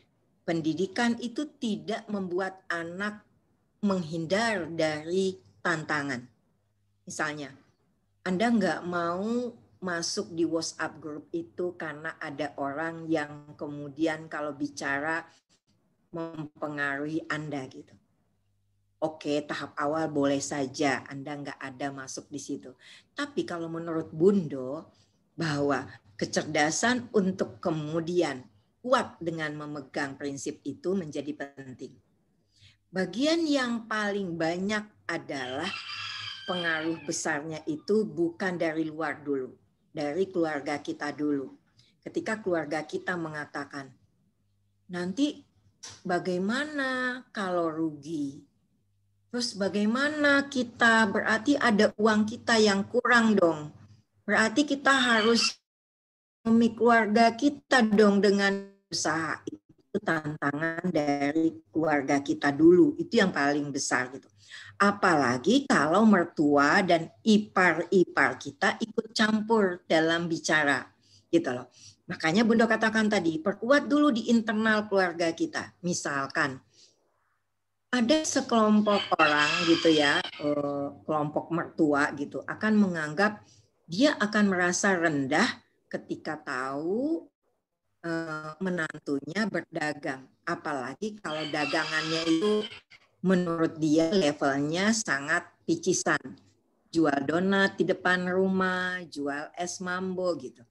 pendidikan itu tidak membuat anak menghindar dari tantangan. Misalnya, Anda nggak mau masuk di WhatsApp group itu karena ada orang yang kemudian kalau bicara mempengaruhi Anda gitu. Oke, tahap awal boleh saja Anda nggak ada masuk di situ. Tapi kalau menurut Bundo, bahwa kecerdasan untuk kemudian kuat dengan memegang prinsip itu menjadi penting. Bagian yang paling banyak adalah pengaruh besarnya itu bukan dari luar dulu, dari keluarga kita dulu. Ketika keluarga kita mengatakan, nanti bagaimana kalau rugi? Terus bagaimana kita, berarti ada uang kita yang kurang dong. Berarti kita harus memiliki keluarga kita dong dengan usaha. Itu tantangan dari keluarga kita dulu. Itu yang paling besar gitu. Apalagi kalau mertua dan ipar-ipar kita ikut campur dalam bicara, gitu loh. Makanya Bunda katakan tadi, perkuat dulu di internal keluarga kita. Misalkan ada sekelompok orang gitu ya, kelompok mertua gitu, akan menganggap dia akan merasa rendah ketika tahu menantunya berdagang. Apalagi kalau dagangannya itu menurut dia levelnya sangat picisan. Jual donat di depan rumah, jual es mambo gitu.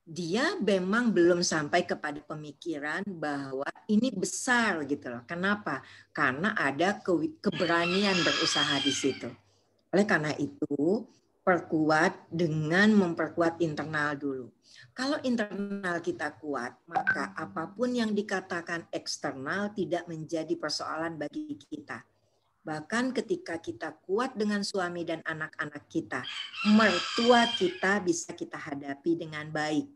Dia memang belum sampai kepada pemikiran bahwa ini besar gitu loh. Kenapa? Karena ada keberanian berusaha di situ. Oleh karena itu, perkuat dengan memperkuat internal dulu. Kalau internal kita kuat, maka apapun yang dikatakan eksternal tidak menjadi persoalan bagi kita. Bahkan ketika kita kuat dengan suami dan anak-anak kita, mertua kita bisa kita hadapi dengan baik.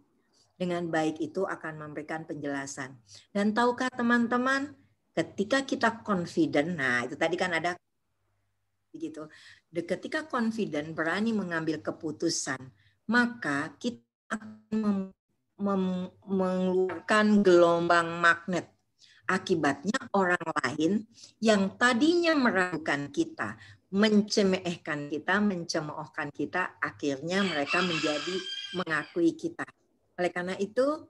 Dengan baik itu akan memberikan penjelasan. Dan tahukah teman-teman, ketika kita confident, nah itu tadi kan ada begitu. Ketika confident, berani mengambil keputusan, maka kita akan mengeluarkan gelombang magnet. Akibatnya orang lain yang tadinya meragukan kita, mencemoohkan kita, akhirnya mereka menjadi mengakui kita. Oleh karena itu,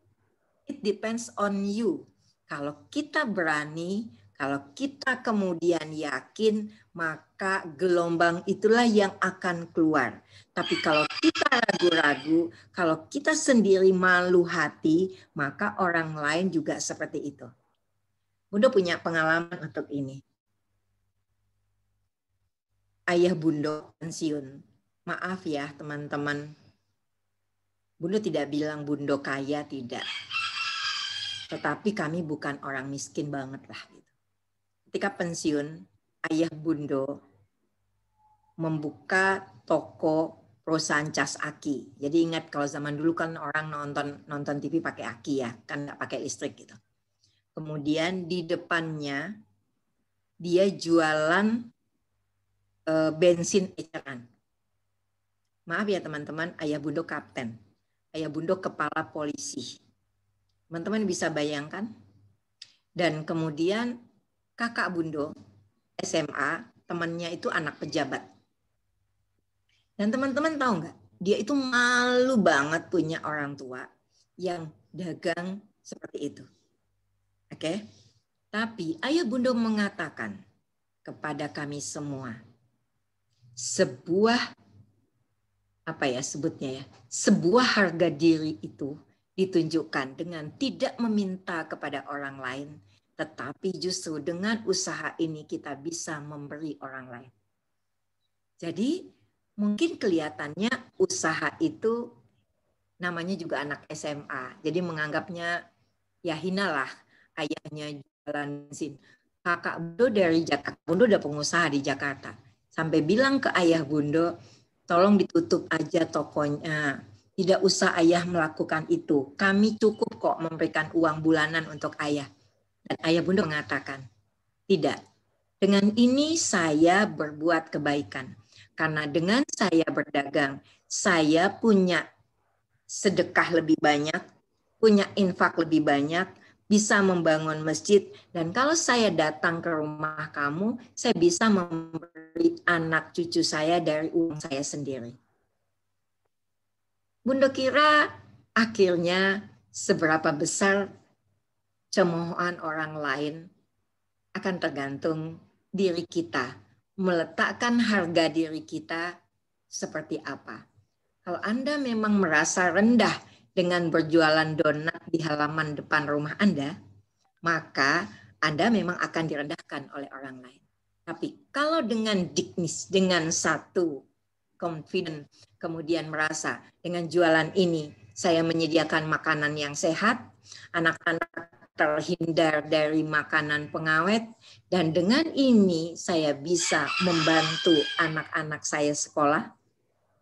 it depends on you. Kalau kita berani, kalau kita kemudian yakin, maka gelombang itulah yang akan keluar. Tapi kalau kita ragu-ragu, kalau kita sendiri malu hati, maka orang lain juga seperti itu. Bunda punya pengalaman untuk ini. ayah Bundo pensiun. Maaf ya teman-teman. Bundo tidak bilang Bundo kaya, tidak. Tetapi kami bukan orang miskin banget lah. Ketika pensiun, ayah Bundo membuka toko perusahaan cas aki. Jadi ingat kalau zaman dulu kan orang nonton TV pakai aki ya, kan nggak pakai listrik gitu. Kemudian di depannya dia jualan bensin eceran. Maaf ya teman-teman, ayah Bundo kapten, ayah Bundo kepala polisi. Teman-teman bisa bayangkan? Dan kemudian kakak Bundo SMA, temannya itu anak pejabat. Dan teman-teman tahu nggak? Dia itu malu banget punya orang tua yang dagang seperti itu. Oke? Tapi ayah Bundo mengatakan kepada kami semua, sebuah apa ya sebutnya ya, sebuah harga diri itu ditunjukkan dengan tidak meminta kepada orang lain, tetapi justru dengan usaha ini kita bisa memberi orang lain. Jadi mungkin kelihatannya usaha itu namanya juga anak SMA, jadi menganggapnya ya hinalah ayahnya jualan bensin. Kakak Bundo dari Jakarta, Bundo udah pengusaha di Jakarta, sampai bilang ke ayah Bundo, tolong ditutup aja tokonya. Tidak usah ayah melakukan itu. Kami cukup kok memberikan uang bulanan untuk ayah. Dan ayah Bundo mengatakan, tidak. Dengan ini saya berbuat kebaikan. Karena dengan saya berdagang, saya punya sedekah lebih banyak, punya infak lebih banyak, bisa membangun masjid. Dan kalau saya datang ke rumah kamu, saya bisa memberi anak cucu saya dari uang saya sendiri. Bundo kira akhirnya seberapa besar cemoohan orang lain akan tergantung diri kita. Meletakkan harga diri kita seperti apa. Kalau Anda memang merasa rendah dengan berjualan donat di halaman depan rumah Anda, maka Anda memang akan direndahkan oleh orang lain. Tapi kalau dengan dignis, dengan satu confident, kemudian merasa dengan jualan ini saya menyediakan makanan yang sehat, anak-anak terhindar dari makanan pengawet, dan dengan ini saya bisa membantu anak-anak saya sekolah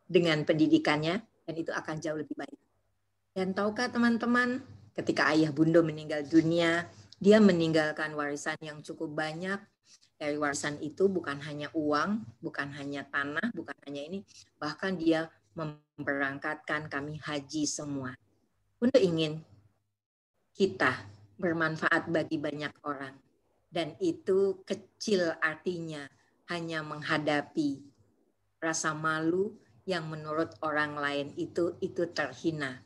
dengan pendidikannya, dan itu akan jauh lebih baik. Dan tahukah teman-teman, ketika ayah Bundo meninggal dunia, dia meninggalkan warisan yang cukup banyak. Dari warisan itu bukan hanya uang, bukan hanya tanah, bukan hanya ini, bahkan dia memberangkatkan kami haji semua. Bundo ingin kita bermanfaat bagi banyak orang. Dan itu kecil artinya hanya menghadapi rasa malu yang menurut orang lain itu terhina.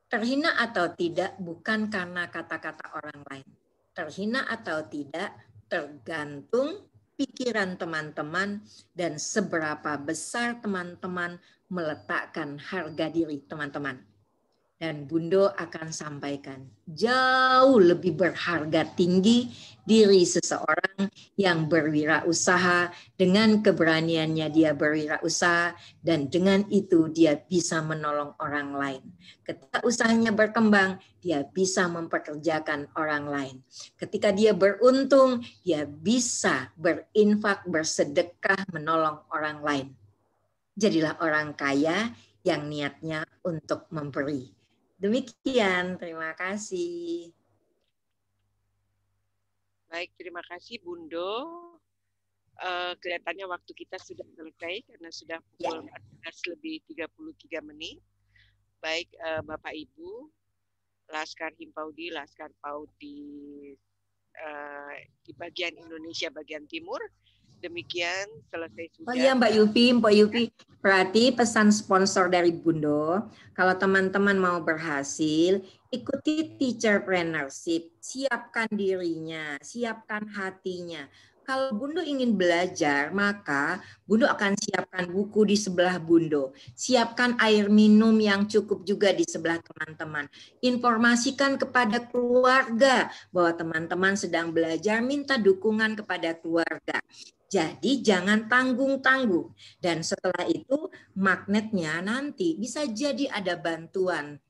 Terhina atau tidak bukan karena kata-kata orang lain. Terhina atau tidak tergantung pikiran teman-teman dan seberapa besar teman-teman meletakkan harga diri teman-teman. Dan Bundo akan sampaikan, jauh lebih berharga tinggi diri seseorang yang berwirausaha, dengan keberaniannya dia berwirausaha, dan dengan itu dia bisa menolong orang lain. Ketika usahanya berkembang, dia bisa mempekerjakan orang lain. Ketika dia beruntung, dia bisa berinfak, bersedekah, menolong orang lain. Jadilah orang kaya yang niatnya untuk memberi. Demikian, terima kasih. Baik, terima kasih Bundo. Kelihatannya waktu kita sudah selesai karena sudah pukul 14:33. Baik, Bapak Ibu, Laskar Himpaudi, Laskar Paudi di bagian Indonesia bagian timur. Demikian selesai sudah. Oh iya Mbak Yupi, berarti pesan sponsor dari Bundo, kalau teman-teman mau berhasil, ikuti teacherpreneurship, siapkan dirinya, siapkan hatinya. Kalau Bundo ingin belajar, maka Bundo akan siapkan buku di sebelah Bundo. Siapkan air minum yang cukup juga di sebelah teman-teman. Informasikan kepada keluarga bahwa teman-teman sedang belajar, minta dukungan kepada keluarga. Jadi jangan tanggung-tanggung. Dan setelah itu magnetnya nanti bisa jadi ada bantuan.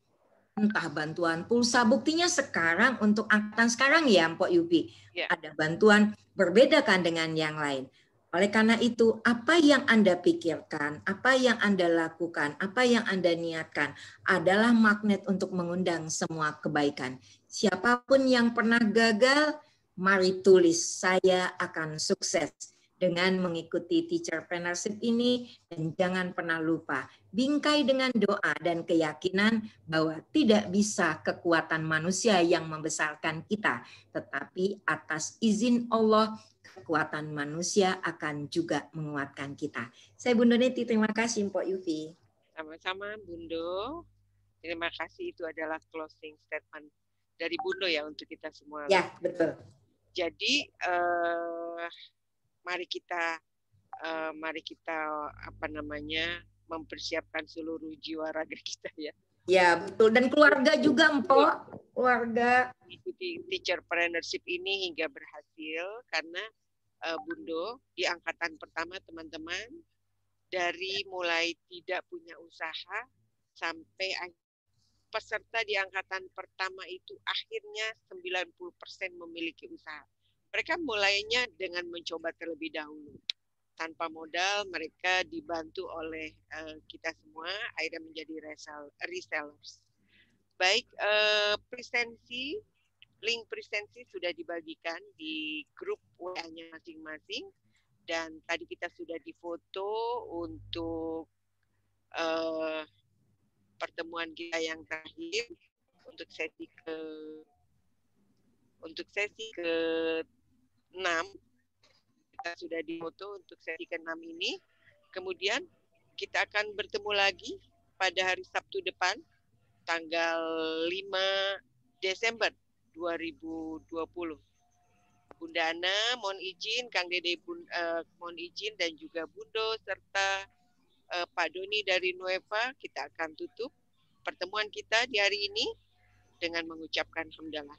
Entah bantuan pulsa. Buktinya sekarang untuk angkatan sekarang ya Mpok Yupi. Ya. Ada bantuan berbeda kan dengan yang lain. Oleh karena itu, apa yang Anda pikirkan, apa yang Anda lakukan, apa yang Anda niatkan adalah magnet untuk mengundang semua kebaikan. Siapapun yang pernah gagal, mari tulis, saya akan sukses dengan mengikuti Teacherpreneurship ini. Dan jangan pernah lupa, bingkai dengan doa dan keyakinan bahwa tidak bisa kekuatan manusia yang membesarkan kita, tetapi atas izin Allah, kekuatan manusia akan juga menguatkan kita. Saya Bunda Neti, terima kasih Mpok Yufi. Sama-sama Bundo. Terima kasih, itu adalah closing statement dari Bundo ya untuk kita semua. Ya, betul. Jadi mari kita mempersiapkan seluruh jiwa raga kita ya. Ya, betul. Dan keluarga juga Mpok, keluarga. Ikuti Teacherpreneurship ini hingga berhasil karena Bundo di angkatan pertama teman-teman, dari mulai tidak punya usaha sampai peserta di angkatan pertama itu akhirnya 90% memiliki usaha. Mereka mulainya dengan mencoba terlebih dahulu. Tanpa modal, mereka dibantu oleh kita semua, akhirnya menjadi resellers. Baik, link presensi sudah dibagikan di grup WA-nya masing-masing. Dan tadi kita sudah difoto untuk pertemuan kita yang terakhir untuk sesi ke-6. Kita sudah difoto untuk sesi ke-6 ini. Kemudian kita akan bertemu lagi pada hari Sabtu depan, tanggal 5 Desember 2020. Bunda Ana, mohon izin, Kang Dede mohon izin, dan juga Bundo serta Pak Doni dari Nueva, kita akan tutup pertemuan kita di hari ini dengan mengucapkan hamdalah.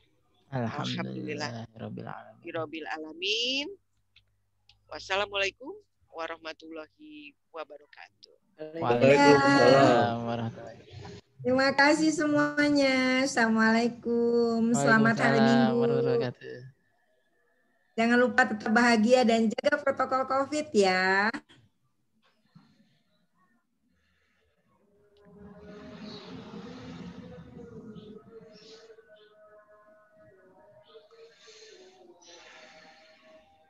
Alhamdulillah. Rabbil alamin. Wassalamualaikum warahmatullahi wabarakatuh. Waalaikumsalam warahmatullahi wabarakatuh. Terima kasih semuanya. Assalamualaikum. Selamat hari Minggu. Jangan lupa tetap bahagia dan jaga protokol COVID ya.